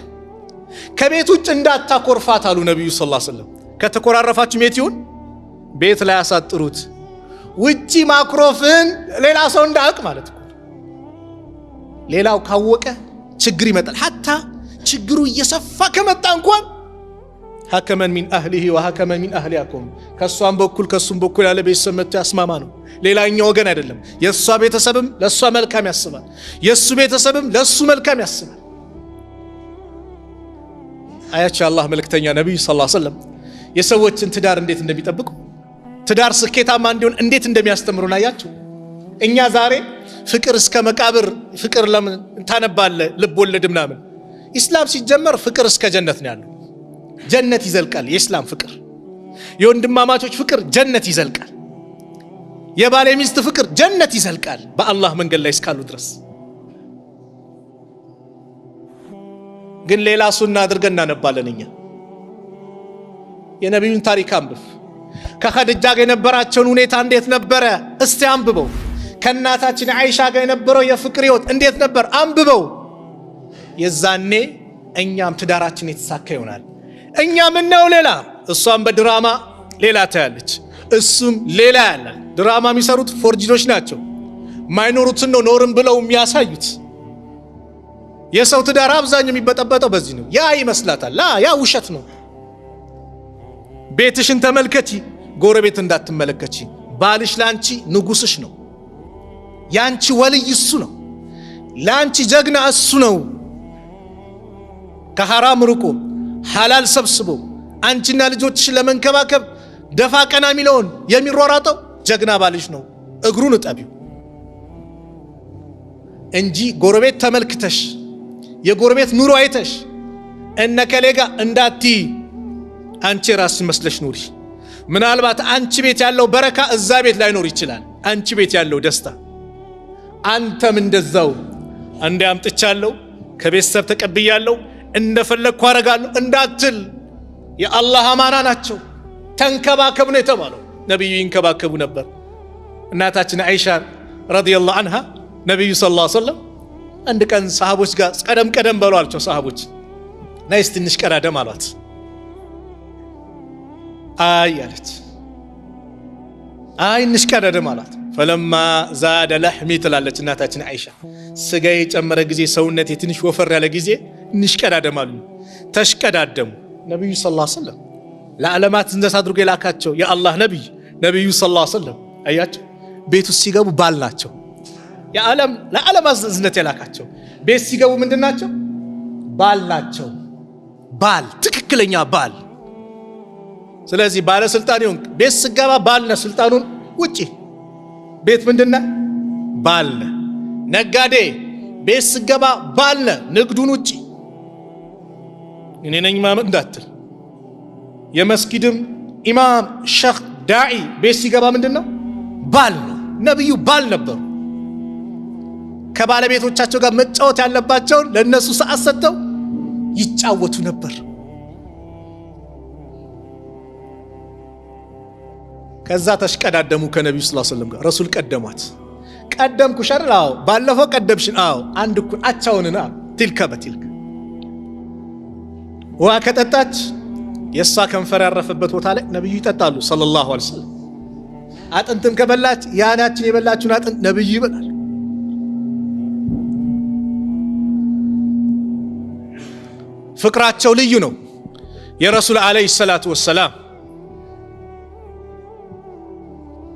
ከቤት ውጭ እንዳታኮርፋት አሉ ነብዩ ሰለላሁ ዐለይሂ ወሰለም። ከተኮራረፋችሁ ቤት ይሁን ቤት ላይ ያሳጥሩት። ውጪ ማክሮፍን ሌላ ሰው እንዳያውቅ ማለት ነው። ሌላው ካወቀ ችግር ይመጣል። ሐታ ችግሩ እየሰፋ ከመጣ እንኳን ሐከመን ሚን አህሊሂ ወሐከመን ሚን አህሊያኩም ከሷም በኩል ከሱም በኩል ያለ ቤተሰብ መጥቶ ያስማማ ነው። ሌላኛው ወገን አይደለም። የሷ ቤተሰብም ለሷ መልካም ያስባል፣ የሱ ቤተሰብም ለሱ መልካም ያስባል። አያችሁ አላህ መልእክተኛ ነብዩ ሰለላሁ ዐለይሂ ወሰለም የሰዎችን ትዳር እንዴት እንደሚጠብቁ ትዳር ስኬታማ እንዲሆን እንዴት እንደሚያስተምሩን አያችሁ። እኛ ዛሬ ፍቅር እስከ መቃብር ፍቅር ለምን ታነባለ ልብ ወለድ ምናምን። ኢስላም ሲጀመር ፍቅር እስከ ጀነት ነው ያለው። ጀነት ይዘልቃል። የኢስላም ፍቅር፣ የወንድማማቾች ፍቅር ጀነት ይዘልቃል። የባለ ሚስት ፍቅር ጀነት ይዘልቃል በአላህ መንገድ ላይ እስካሉ ድረስ። ግን ሌላ ሱና አድርገን እናነባለን እኛ። የነቢዩን ታሪክ አንብብ። ከኸዲጃ ጋር የነበራቸውን ሁኔታ እንዴት ነበረ እስቲ አንብበው። ከእናታችን አይሻ ጋር የነበረው የፍቅር ህይወት እንዴት ነበር አንብበው። የዛኔ እኛም ትዳራችን የተሳካ ይሆናል። እኛ ምነው ሌላ፣ እሷም በድራማ ሌላ ታያለች፣ እሱም ሌላ ያለ። ድራማ የሚሰሩት ፎርጂዶች ናቸው። ማይኖሩትን ነው ኖርም ብለው የሚያሳዩት። የሰው ትዳር አብዛኛው የሚበጠበጠው በዚህ ነው። ያ ይመስላታል፣ ያ ውሸት ነው። ቤትሽን ተመልከቺ፣ ጎረቤት እንዳትመለከቺ። ባልሽ ላንቺ ንጉስሽ ነው። ያንቺ ወልይ እሱ ነው። ላንቺ ጀግና እሱ ነው። ከሐራም ርቆ ሐላል ሰብስቦ አንቺና ልጆችሽን ለመንከባከብ ደፋ ቀና የሚለውን የሚሯሯጠው ጀግና ባልሽ ነው። እግሩን እጠቢው እንጂ ጎረቤት ተመልክተሽ የጎረቤት ኑሮ አይተሽ እነከሌ ጋር እንዳትይ። አንቺ ራስሽ መስለሽ ኑሪ። ምናልባት አንቺ ቤት ያለው በረካ እዛ ቤት ላይኖር ይችላል። አንቺ ቤት ያለው ደስታ አንተም እንደዛው። አንዴ አምጥቻለሁ ከቤተሰብ ተቀብያለሁ እንደፈለግኩ አረጋለሁ እንዳትል። የአላህ አማና ናቸው። ተንከባከብ ነው የተባለው። ነብዩ ይንከባከቡ ነበር። እናታችን አይሻ ረዲየላሁ ዐንሃ ነብዩ ሰለላሁ ዐለይሂ ወሰለም አንድ ቀን ሰሃቦች ጋር ቀደም በሏቸው። ሰሃቦች ነይስ ትንሽ ቀዳደም አሏት። አይ አለች። አይ እንሽ ቀዳደም አሏት። ፈለማ ዛደ ለሕሚ ትላለች እናታችን አይሻ። ስጋዬ የጨመረ ጊዜ ሰውነቴ ትንሽ ወፈር ያለ ጊዜ እንሽቀዳደም አሉ። ተሽቀዳደሙ። ነብዩ ሰለላሁ ዐለይሂ ወሰለም ለዓለማት እንደዛ አድርጎ የላካቸው የአላህ ነብዩ ሰለላሁ ዐለይሂ ወሰለም አያቸው። ቤት ውስጥ ሲገቡ ባል ናቸው። ለዓለም እዝነት የላካቸው ቤት ሲገቡ ምንድን ናቸው? ባል ናቸው። ባል፣ ትክክለኛ ባል። ስለዚህ ባለስልጣን ይሁን ቤት ስገባ ባል ነህ፣ ስልጣኑን ውጪ። ቤት ምንድነው? ባል ነህ። ነጋዴ ቤት ስገባ ባል ነህ፣ ንግዱን ውጪ። እኔ ነኝ ማመን እንዳትል። የመስጊድም ኢማም ሸኽ ዳዒ ቤት ሲገባ ምንድነው? ባል ነው። ነብዩ ባል ነበሩ። ከባለቤቶቻቸው ጋር መጫወት ያለባቸውን ለነሱ ሰዓት ሰጥተው ይጫወቱ ነበር። ከዛ ተሽቀዳደሙ ከነብዩ ሰለላሁ ዐለይሂ ወሰለም ጋር። ረሱል ቀደሟት። ቀደምኩ ሸር? አዎ። ባለፈው ቀደምሽን? አዎ። አንድ እኩል አቻውንና ትልከ በትልከ ውሃ ከጠጣች የእሷ ከንፈር ያረፈበት ቦታ ላይ ነብዩ ይጠጣሉ ሰለላሁ ዐለይሂ ወሰለም። አጥንትም ከበላች ያናችን የበላችሁን አጥንት ነብዩ ይበላል። ፍቅራቸው ልዩ ነው። የረሱል አለይሂ ሰላቱ ወሰላም።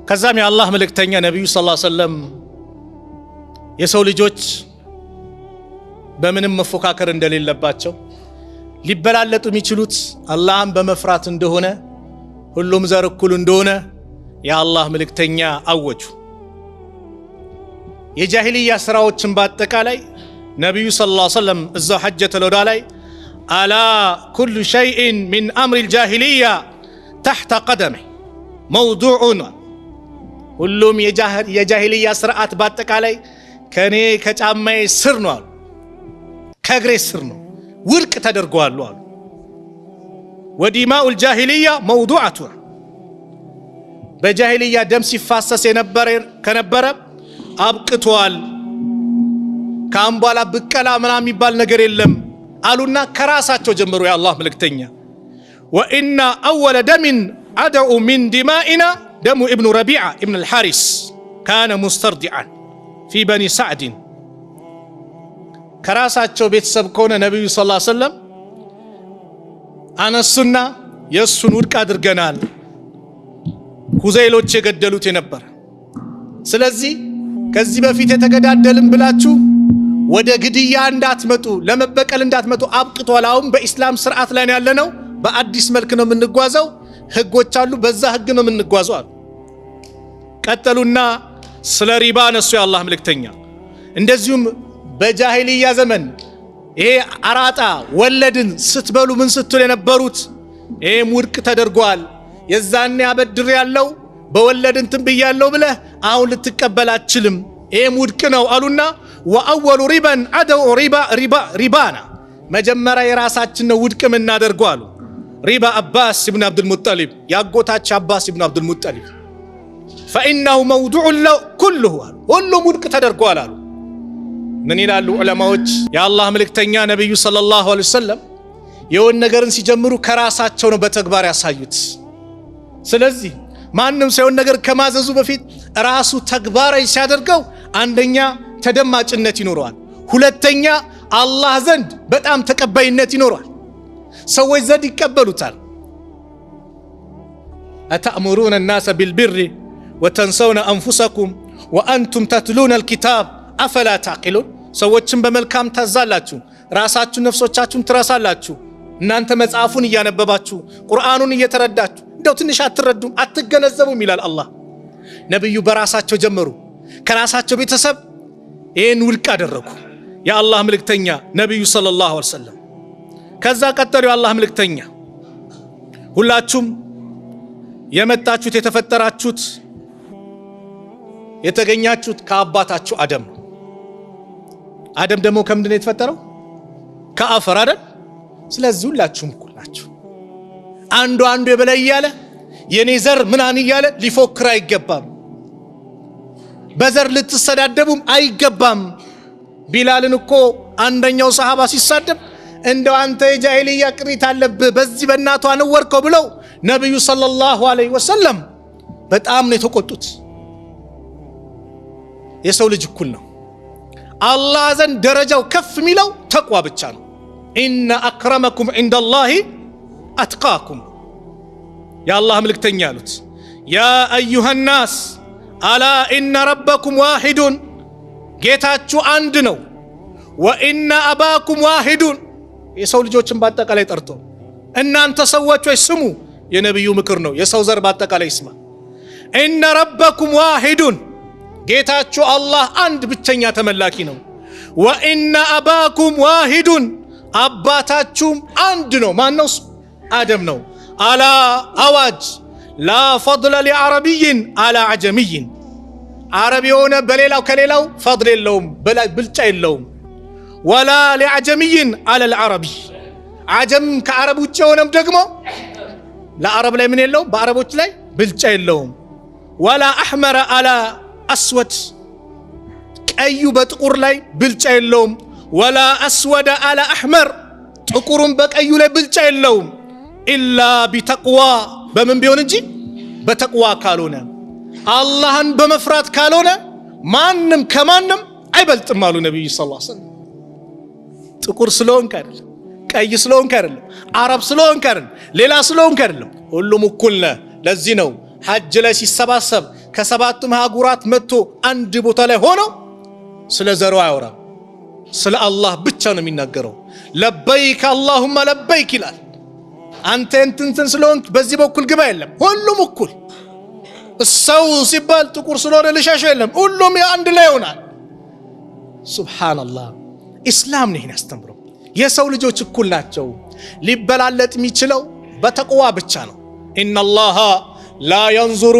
ከዛም የአላህ መልእክተኛ ነብዩ ሰለላሁ ዐለይሂ ወሰለም የሰው ልጆች በምንም መፎካከር እንደሌለባቸው ሊበላለጡ የሚችሉት አላህን በመፍራት እንደሆነ ሁሉም ዘር እኩል እንደሆነ የአላህ መልእክተኛ አወጁ። የጃሂልያ ስራዎችን በአጠቃላይ ነብዩ ሰለላሁ ዐለይሂ ወሰለም እዛው ሐጀተል ወዳ ላይ አላ ኩሉ ሸይኢን ሚን አምሪል ጃሂልያ ተሕተ ቀደመ መውዱዑን፣ ሁሉም የጃሂልያ ስርዓት በአጠቃላይ ከኔ ከጫማዬ ስር ነው አሉ፣ ከእግሬ ስር ነው፣ ውድቅ ተደርገዋል አሉ። ወዲማኡል ጃሂልያ መውዱዐቱ፣ በጃሂልያ ደም ሲፋሰስ ከነበረ አብቅቷል። ካሁን በኋላ ብቀላ ምናምን የሚባል ነገር የለም አሉና ከራሳቸው ጀመሩ የአላህ መልእክተኛ። ወኢና አወለ ደምን አደኡ ሚን ዲማኢና ደሙ ኢብኑ ረቢዓ ኢብን አልሐሪስ ካነ ሙስተርዲዓን ፊ በኒ ሳዕድን። ከራሳቸው ቤተሰብ ከሆነ ነቢዩ ሰለላሁ ዐለይሂ ወሰለም አነሱና የእሱን ውድቅ አድርገናል፣ ሁዘይሎች የገደሉት የነበረ። ስለዚህ ከዚህ በፊት የተገዳደልን ብላችሁ ወደ ግድያ እንዳትመጡ፣ ለመበቀል እንዳትመጡ አብቅቷል። አሁን በኢስላም ስርዓት ላይ ያለነው በአዲስ መልክ ነው የምንጓዘው፣ ህጎች አሉ፣ በዛ ህግ ነው የምንጓዘው አሉ። ቀጠሉና ስለ ሪባ ነሱ የአላህ መልእክተኛ። እንደዚሁም በጃሂልያ ዘመን ይሄ አራጣ ወለድን ስትበሉ ምን ስትል የነበሩት ይሄም ውድቅ ተደርጓል። የዛኔ አበድር ያለው በወለድን ትንብያለው ብለህ አሁን ልትቀበል አትችልም፣ ይሄም ውድቅ ነው አሉና ወአወሉ ሪባን አደው ሪባና መጀመሪያ የራሳችን ነው ውድቅ የምናደርገው አሉ። ሪባ አባስ ኢብኑ አብዱል ሙጠሊብ ያጎታቸው አባስ ኢብኑ አብዱል ሙጠሊብ ፈኢነሁ መውዱዑ ኩሉሁ አሉ፣ ሁሉም ውድቅ ተደርጓል አሉ። ምን ይላሉ ዑለማዎች? የአላህ መልእክተኛ ነቢዩ ሰለላሁ ዐለይሂ ወሰለም የሆነ ነገርን ሲጀምሩ ከራሳቸው ነው በተግባር ያሳዩት። ስለዚህ ማንም ሰው የሆነ ነገር ከማዘዙ በፊት ራሱ ተግባራዊ ሲያደርገው አንደኛ ተደማጭነት ይኖረዋል፣ ሁለተኛ አላህ ዘንድ በጣም ተቀባይነት ይኖረዋል፣ ሰዎች ዘንድ ይቀበሉታል። አተእሙሩነ الناس بالبر وتنسون أنفسكم وأنتم تتلون الكتاب أفلا تعقلون። ሰዎችን በመልካም ታዛላችሁ፣ ራሳችሁ ነፍሶቻችሁን ትረሳላችሁ። እናንተ መጽሐፉን እያነበባችሁ ቁርአኑን እየተረዳችሁ እንደው ትንሽ አትረዱም አትገነዘቡም ይላል አላህ። ነብዩ በራሳቸው ጀመሩ፣ ከራሳቸው ቤተሰብ ይህን ውድቅ አደረጉ የአላህ መልእክተኛ ነብዩ ሰለላሁ ዐለይሂ ወሰለም። ከዛ ቀጠሉ የአላህ መልእክተኛ ሁላችሁም የመጣችሁት የተፈጠራችሁት የተገኛችሁት ከአባታችሁ አደም ነው። አደም ደግሞ ከምንድን ነው የተፈጠረው? ከአፈር አይደል? ስለዚህ ሁላችሁም እኩል ናችሁ። አንዱ የበላይ እያለ የኔ ዘር ምናን እያለ ሊፎክር አይገባም። በዘር ልትሰዳደቡም አይገባም። ቢላልን እኮ አንደኛው ሰሃባ ሲሳደብ እንደው አንተ የጃሂልያ ቅሪት አለብህ በዚህ በእናቷ አንወርከው ብለው ነብዩ ሰለላሁ ዐለይሂ ወሰለም በጣም ነው የተቆጡት። የሰው ልጅ እኩል ነው። አላህ ዘንድ ደረጃው ከፍ የሚለው ተቅዋ ብቻ ነው። ኢነ አክረመኩም ዒንደላሂ አትቃኩም። የአላህ መልእክተኛ አሉት ያ አዩሃ ናስ አላ ኢነ ረበኩም ዋሂዱን፣ ጌታችሁ አንድ ነው። ወኢነ አባኩም ዋሂዱን፣ የሰው ልጆችን በአጠቃላይ ጠርቶ እናንተ ሰዎች ወይ ስሙ፣ የነቢዩ ምክር ነው። የሰው ዘር በአጠቃላይ ይስማ። ኢነ ረበኩም ዋሂዱን፣ ጌታችሁ አላህ አንድ ብቸኛ ተመላኪ ነው። ወኢነ አባኩም ዋሂዱን፣ አባታችሁም አንድ ነው። ማነው? አደም ነው። አላ አዋጅ ላ ፈድለ ሊዐረቢይን አላ ዐጀሚይን፣ አረብ የሆነ በሌላው ከሌላው ፈድል የለውም ብልጫ የለውም። ወላ ሊዐጀሚይን አላ ልዐረቢይ፣ ዐጀም ከአረብ ውጭ የሆነም ደግሞ ለአረብ ላይ ምን የለውም? በአረቦች ላይ ብልጫ የለውም። ወላ አሕመረ አላ አስወድ፣ ቀዩ በጥቁር ላይ ብልጫ የለውም። ወላ አስወደ አላ አሕመር፣ ጥቁሩም በቀዩ ላይ ብልጫ የለውም። ኢላ ቢተቅዋ፣ በምን ቢሆን እንጂ በተቅዋ ካልሆነ፣ አላህን በመፍራት ካልሆነ ማንም ከማንም አይበልጥም አሉ ነቢዩ ሰለላሁ ዐለይሂ ወሰለም። ጥቁር ስለሆንክ አይደለም፣ ቀይ ስለሆንክ አይደለም፣ አረብ ስለሆንክ አይደለም፣ ሌላ ስለሆንክ አይደለም፣ ሁሉም እኩል ነህ። ለዚህ ነው ሐጅ ላይ ሲሰባሰብ ከሰባቱም አህጉራት መጥቶ አንድ ቦታ ላይ ሆነው ስለ ዘሩ አያወራም፣ ስለ አላህ ብቻ ነው የሚናገረው። ለበይክ አላሁመ ለበይክ ይላል። አንተ እንትን ስለሆንክ በዚህ በኩል ግባ የለም፣ ሁሉም እኩል። ሰው ሲባል ጥቁር ስለሆነ ልሻሸው የለም፣ ሁሉም አንድ ላይ ይሆናል። ሱብሃንአላህ። ኢስላም ነው ይህን ያስተምረው። የሰው ልጆች እኩል ናቸው። ሊበላለጥ የሚችለው በተቅዋ ብቻ ነው። ኢነላሃ ላ የንዙሩ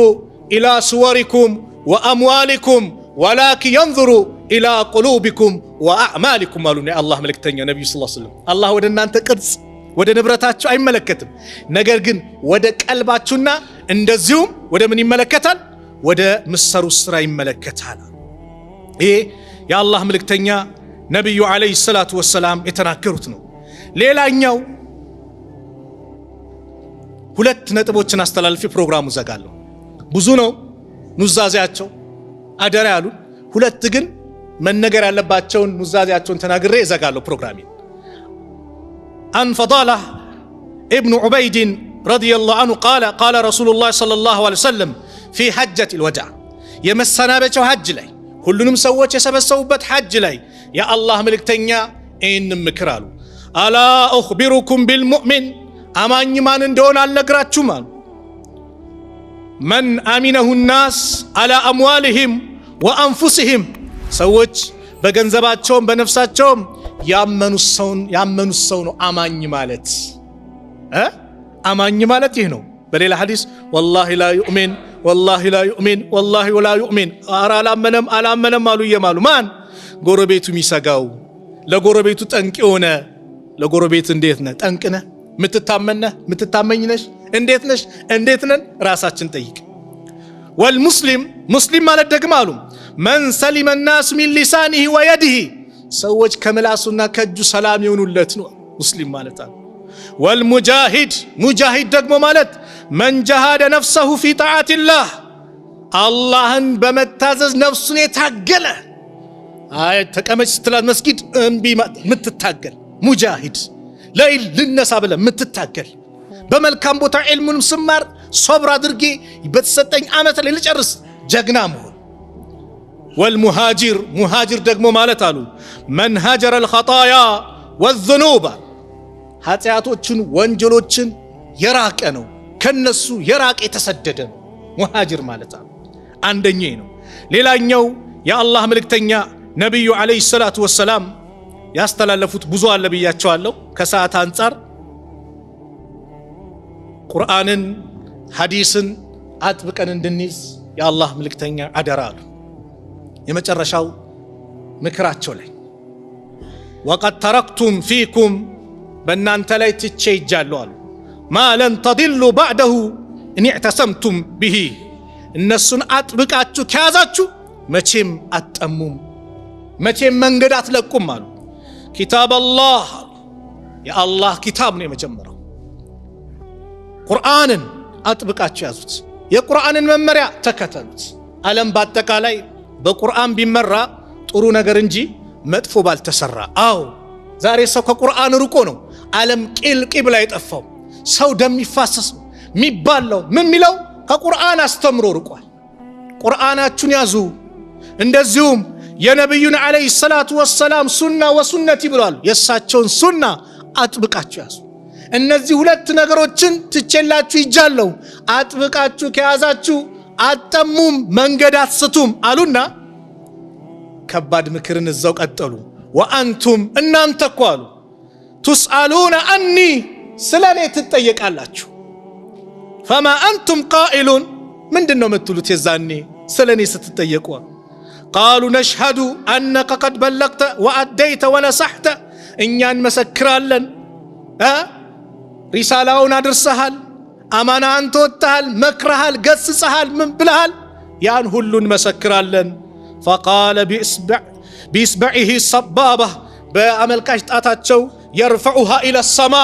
ኢላ ሱወሪኩም ወአምዋሊኩም ወላኪን የንዙሩ ኢላ ቁሉቢኩም ወአዕማሊኩም አሉ የአላህ መልእክተኛ ነቢዩ ሰለላሁ ዐለይሂ ወሰለም። አላህ ወደ እናንተ ቅርጽ ወደ ንብረታችሁ አይመለከትም፣ ነገር ግን ወደ ቀልባችሁና እንደዚሁም ወደ ምን ይመለከታል? ወደ ምሰሩ ስራ ይመለከታል። ይሄ የአላህ መልእክተኛ ነብዩ አለይሂ ሰላቱ ወሰላም የተናገሩት ነው። ሌላኛው ሁለት ነጥቦችን አስተላልፊ ፕሮግራሙ ዘጋለሁ። ብዙ ነው ኑዛዜያቸው አደራ ያሉ፣ ሁለት ግን መነገር ያለባቸውን ኑዛዜያቸውን ተናግሬ እዘጋለሁ ፕሮግራሜን። አን ፈዳላህ ኢብኑ ዑበይድ ረዲየላሁ ዐንሁ ቃለ ረሱሉላህ ሰለላሁ ዐለይሂ ወሰለም ፊ ሐጀቲል ወዳዕ፣ የመሰናበቻው ሐጅ ላይ ሁሉንም ሰዎች የሰበሰቡበት ሐጅ ላይ የአላህ መልእክተኛ ይህንን ምክር አሉ። አላ ኡኽቢሩኩም ቢልሙእሚን፣ አማኝ ማን እንደሆነ አልነግራችሁም አሉ። መን አሚነሁ ናስ አላ አምዋልህም ወአንፉስህም፣ ሰዎች በገንዘባቸውም በነፍሳቸውም ያመኑት ሰው ነው አማኝ ማለት። አማኝ ማለት ይህ ነው። በሌላ ሐዲስ ወላሂ ላ ዩእሚን ወላሂ ላ ዩእሚን ወላሂ ወላ ዩእሚን፣ ኧረ አላመነም አሉ እየማሉ። ማን? ጎረቤቱ የሚሰጋው፣ ለጎረቤቱ ጠንቅ የሆነ። ለጎረቤት እንዴት ነህ? ጠንቅ ነህ? ምትታመኝ ነሽ? እንዴት ነሽ? እንዴት ነን? ራሳችን ጠይቅ። ወልሙስሊም፣ ሙስሊም ማለት ደግሞ አሉ መን ሰሊመ ናስ ሚን ሊሳኒሂ ወየዲሂ፣ ሰዎች ከምላሱና ከእጁ ሰላም የሆኑለት ነው ሙስሊም ማለት አሉ። ወልሙጃሂድ፣ ሙጃሂድ ደግሞ ማለት መን ጀሃደ ነፍሰሁ ፊ ጣዓቲላህ፣ አላህን በመታዘዝ ነፍሱን የታገለ። አይ ተቀመጭ ስትላት መስጊድ እምቢ ምትታገል ሙጃሂድ፣ ለይል ልነሳ ብለ ምትታገል። በመልካም ቦታ ዒልሙንም ስማር ሶብር አድርጌ በተሰጠኝ ዓመት ላይ ልጨርስ ጀግና መሆን። ወልሙሃጅር፣ ሙሃጅር ደግሞ ማለት አሉ መን ሀጀረ አልኸጣያ ወዙኑባ፣ ኃጢአቶችን ወንጀሎችን የራቀ ነው፣ ከነሱ የራቀ የተሰደደ ነው ሙሃጅር ማለት አሉ። አንደኛው ነው። ሌላኛው የአላህ መልእክተኛ ነብዩ አለይሂ ሰላቱ ወሰላም ያስተላለፉት ብዙ አለ ብያቸዋለሁ። ከሰዓት አንጻር ቁርአንን ሐዲስን አጥብቀን እንድንይዝ የአላህ መልእክተኛ አደራ አሉ። የመጨረሻው ምክራቸው ላይ ወቀድ ተረክቱም ፊኩም፣ በእናንተ ላይ ትቼ ይጃለሁ አሉ ማ ለን ተድሉ ባዕደሁ እን ኢዕተሰምቱም ብሂ፣ እነሱን አጥብቃችሁ ከያዛችሁ መቼም አትጠሙም፣ መቼም መንገድ አትለቁም አሉ። ኪታብ አላህ፣ የአላህ ኪታብ ነው የመጀመሪያው። ቁርአንን አጥብቃችሁ ያዙት፣ የቁርአንን መመሪያ ተከተሉት። ዓለም በአጠቃላይ በቁርአን ቢመራ ጥሩ ነገር እንጂ መጥፎ ባልተሰራ። አዎ ዛሬ ሰው ከቁርአን ርቆ ነው ዓለም ቂብላ የጠፋው። ሰው ደም ይፋሰስ የሚባለው ምን ሚለው ከቁርአን አስተምሮ ርቋል። ቁርአናችሁን ያዙ። እንደዚሁም የነብዩን አለይሂ ሰላቱ ወሰላም ሱና ወሱነቲ ብሏል። የእሳቸውን ሱና አጥብቃችሁ ያዙ። እነዚህ ሁለት ነገሮችን ትቼላችሁ ይጃለሁ፣ አጥብቃችሁ ከያዛችሁ አትጠሙም፣ መንገድ አትስቱም አሉና ከባድ ምክርን እዛው ቀጠሉ። ወአንቱም፣ እናንተ እኮ አሉ ቱስአሉነ አኒ፣ ስለኔ ትጠየቃላችሁ። ፈማ አንቱም ቃኢሉን፣ ምንድነው የምትሉት የዛኔ ስለኔ ስትጠየቁ? ቃሉ ነሽሀዱ አነከ ቀድ በለግተ ወአደይተ ወነሰሕተ፣ እኛ እንመሰክራለን ሪሳላውን አድርሰሃል፣ አማናህን ተወጥተሃል፣ መክረሃል፣ ገስጸሃል፣ ምን ብለሃል፣ ያን ሁሉ እንመሰክራለን። ፈቃለ ቢእስበዒሂ ሰባባ፣ በአመልካች ጣታቸው የርፈዑሃ ኢለ ሰማ፣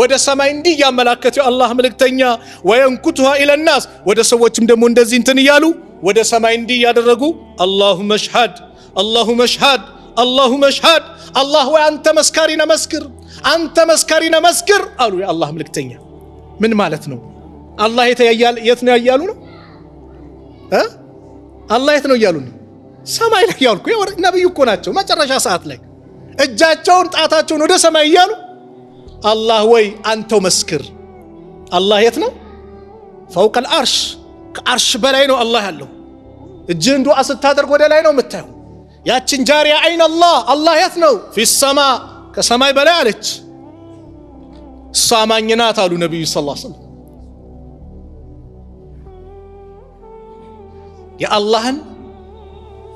ወደ ሰማይ እንዲህ እያመላከቱ የአላህ መልእክተኛ፣ ወየንኩቱሃ ኢለ ናስ፣ ወደ ሰዎችም ደግሞ እንደዚህ እንትን እያሉ ወደ ሰማይ እንዲህ እያደረጉ አላሁመ ሽሃድ አላሁመ ሽሃድ አላሁመ ሽሃድ፣ አላህ ወይ አንተ መስካሪ ነህ መስክር፣ አንተ መስካሪ ነህ መስክር አሉ የአላህ መልእክተኛ። ምን ማለት ነው? አላህ የት ነው እያሉ ነው? አላህ የት ነው እያሉ ነው? ሰማይ ላይ ያልኩ ነብዩ እኮ ናቸው። መጨረሻ ሰዓት ላይ እጃቸውን ጣታቸውን ወደ ሰማይ እያሉ አላህ ወይ አንተው መስክር። አላህ የት ነው? ፈውቀል አርሽ፣ ከአርሽ በላይ ነው አላህ ያለው። እጅህን ዱዓ ስታደርግ ወደ ላይ ነው የምታየው። ያችን ጃሪያ አይን አላህ የት ነው? ፊሰማ፣ ከሰማይ በላይ አለች። እሷ አማኝ ናት አሉ ነቢዩ ሰለላሁ ዐለይሂ ወሰለም። የአላህን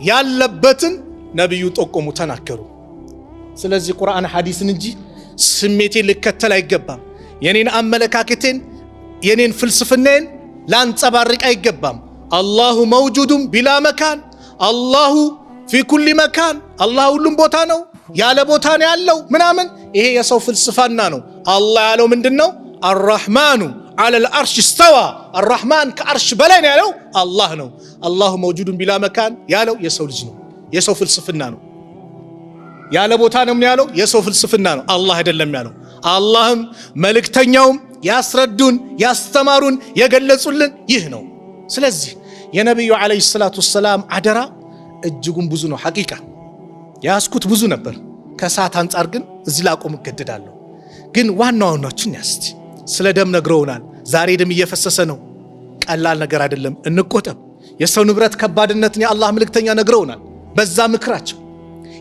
ያለበትን ነቢዩ ጠቆሙ፣ ተናገሩ። ስለዚህ ቁርአን ሐዲስን እንጂ ስሜቴን ልከተል አይገባም። የኔን አመለካከቴን የኔን ፍልስፍናዬን ላንጸባርቅ አይገባም። አላሁ መውጁዱን ቢላ መካን፣ አላሁ ፊ ኩሊ መካን፣ አላህ ሁሉም ቦታ ነው፣ ያለ ቦታ ነው ያለው ምናምን። ይሄ የሰው ፍልስፍና ነው። አላህ ያለው ምንድነው? አርራህማኑ ዐለል አርሽ እስተዋ፣ አርራህማን ከአርሽ በላይ ነው ያለው አላህ ነው። አላሁ መውጁዱን ቢላ መካን ያለው የሰው ልጅ ነው፣ የሰው ፍልስፍና ነው። ያለ ቦታ ነው ያለው የሰው ፍልስፍና ነው፣ አላህ አይደለም ያለው። አላህም መልእክተኛውም ያስረዱን ያስተማሩን የገለጹልን ይህ ነው። ስለዚህ የነቢዩ ዓለይሂ ሰላቱ ወሰላም አደራ እጅጉን ብዙ ነው። ሐቂቃ ያስኩት ብዙ ነበር። ከሰዓት አንጻር ግን እዚህ ላቆም እገደዳለሁ። ግን ዋና ዋናዎችን ያስቲ ስለ ደም ነግረውናል። ዛሬ ደም እየፈሰሰ ነው፣ ቀላል ነገር አይደለም። እንቆጠብ። የሰው ንብረት ከባድነትን የአላህ መልእክተኛ ነግረውናል በዛ ምክራቸው።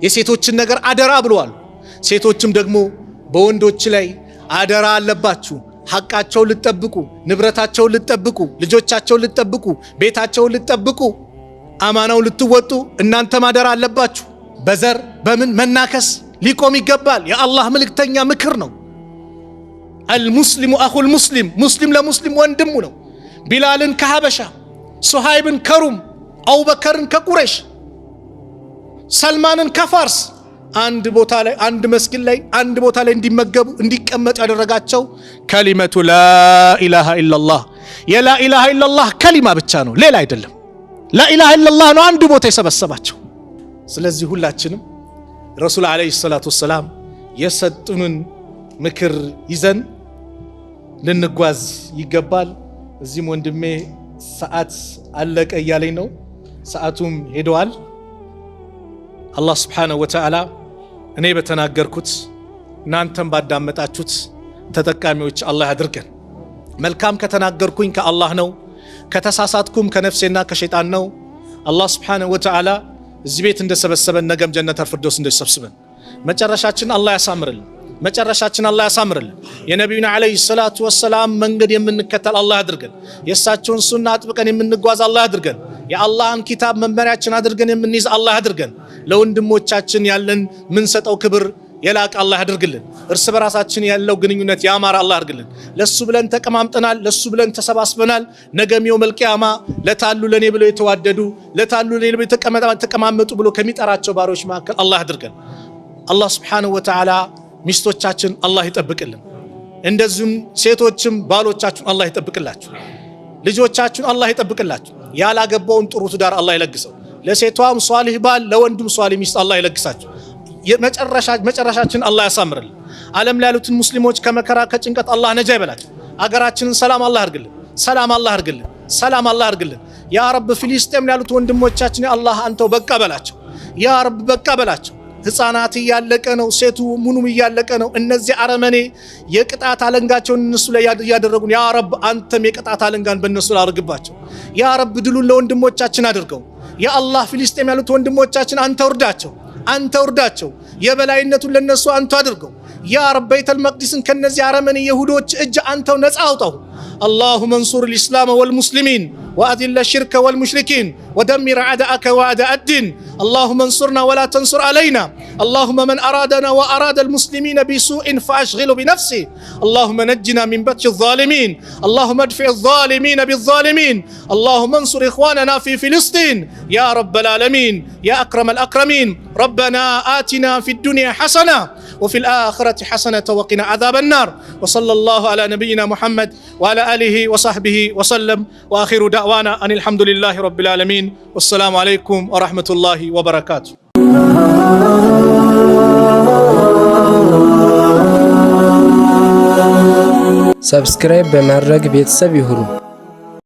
የሴቶችን ነገር አደራ ብለዋል። ሴቶችም ደግሞ በወንዶች ላይ አደራ አለባችሁ። ሐቃቸውን ልትጠብቁ፣ ንብረታቸውን ልትጠብቁ፣ ልጆቻቸውን ልትጠብቁ፣ ቤታቸውን ልትጠብቁ፣ አማናውን ልትወጡ እናንተም አደራ አለባችሁ። በዘር በምን መናከስ ሊቆም ይገባል። የአላህ መልእክተኛ ምክር ነው። አልሙስሊሙ አኹል ሙስሊም፣ ሙስሊም ለሙስሊም ወንድሙ ነው። ቢላልን ከሐበሻ፣ ሱሃይብን ከሩም፣ አቡበከርን ከቁረሽ፣ ሰልማንን ከፋርስ አንድ ቦታ ላይ አንድ መስጊድ ላይ አንድ ቦታ ላይ እንዲመገቡ እንዲቀመጡ ያደረጋቸው ከሊመቱ ላኢላሃ ኢላላህ፣ የላኢላሃ ኢላላህ ከሊማ ብቻ ነው፣ ሌላ አይደለም። ላኢላሃ ኢላላህ ነው አንድ ቦታ የሰበሰባቸው። ስለዚህ ሁላችንም ረሱል ዓለይሂ ሰላቱ ወሰላም የሰጡንን ምክር ይዘን ልንጓዝ ይገባል። እዚህም ወንድሜ ሰዓት አለቀ እያለኝ ነው። ሰዓቱም ሄደዋል። አላህ ስብሓነሁ ወተዓላ እኔ በተናገርኩት እናንተም ባዳመጣችሁት ተጠቃሚዎች አላህ ያድርገን። መልካም ከተናገርኩኝ ከአላህ ነው፣ ከተሳሳትኩም ከነፍሴና ከሸይጣን ነው። አላህ ስብሓነሁ ወተዓላ እዚህ ቤት እንደሰበሰበን ነገም ጀነተል ፊርደውስ እንደሰብስበን መጨረሻችን አላህ ያሳምርልን። መጨረሻችን አላህ ያሳምርልን። የነቢዩና ዓለይሂ ሰላቱ ወሰላም መንገድ የምንከተል አላህ ያድርገን። የእሳቸውን ሱና አጥብቀን የምንጓዝ አላህ ያድርገን። የአላህን ኪታብ መመሪያችን አድርገን የምንይዝ አላህ ያድርገን። ለወንድሞቻችን ያለን ምንሰጠው ክብር የላቀ አላህ ያድርግልን። እርስ በራሳችን ያለው ግንኙነት ያማረ አላህ ያድርግልን። ለሱ ብለን ተቀማምጠናል፣ ለሱ ብለን ተሰባስበናል። ነገም የውመል ቂያማ ለታሉ ለኔ ብለው የተዋደዱ ለታሉ ለኔ ብለው ተቀማመጡ ብሎ ከሚጠራቸው ባሮች መካከል አላህ ያድርገን። አላህ ሱብሓነሁ ወተዓላ ሚስቶቻችን አላህ ይጠብቅልን። እንደዚሁም ሴቶችም ባሎቻችሁን አላህ ይጠብቅላችሁ። ልጆቻችሁን አላህ ይጠብቅላችሁ። ያላገባውን ጥሩ ትዳር አላህ ይለግሰው። ለሴቷም ሷሊህ ባል ለወንዱም ሷሊህ ሚስት አላህ ይለግሳችሁ። መጨረሻችን አላህ ያሳምርልን። ዓለም ላይ ያሉትን ሙስሊሞች ከመከራ ከጭንቀት አላህ ነጃ ይበላቸው። አገራችንን ሰላም አላህ ያርግልን። ሰላም አላህ ያርግልን። ሰላም አላህ ያርግልን። ያ ረብ ፊሊስጤም ያሉት ወንድሞቻችን አላህ አንተው በቃ በላቸው። ያ ረብ በቃ በላቸው። ህፃናት እያለቀ ነው፣ ሴቱ ሙኑም እያለቀ ነው። እነዚህ አረመኔ የቅጣት አለንጋቸውን እነሱ ላይ ያደረጉን ያ ረብ አንተም የቅጣት አለንጋን በእነሱ ላይ አድርግባቸው። ያ ረብ ድሉን ለወንድሞቻችን አድርገው። ያ አላህ ፊሊስጤም ያሉት ወንድሞቻችን አንተ ውርዳቸው፣ አንተ ውርዳቸው። የበላይነቱን ለነሱ አንተ አድርገው። ያ ረብ በይተል መቅዲስን ከነዚህ አረመኔ ይሁዶች እጅ አንተው ነፃ አውጣው። اللهم انصر الإسلام والمسلمين وأذل الشرك والمشركين ودمر أعداءك وأعداء الدين. اللهم انصرنا ولا تنصر علينا. اللهم من أرادنا وأراد المسلمين بسوء فأشغله بنفسه. اللهم نجنا من بطش الظالمين. اللهم ادفع الظالمين بالظالمين. اللهم انصر إخواننا في فلسطين يا رب العالمين يا أكرم الأكرمين. ربنا آتنا في الدنيا حسنة وفي الآخرة حسنة وقنا عذاب النار. وصلى الله على نبينا محمد وعلى آله وصحبه وسلم وآخر دعوانا أن الحمد لله رب العالمين والسلام عليكم ورحمة الله وبركاته. ሰብስክራይብ በማድረግ ቤተሰብ ይሁኑ።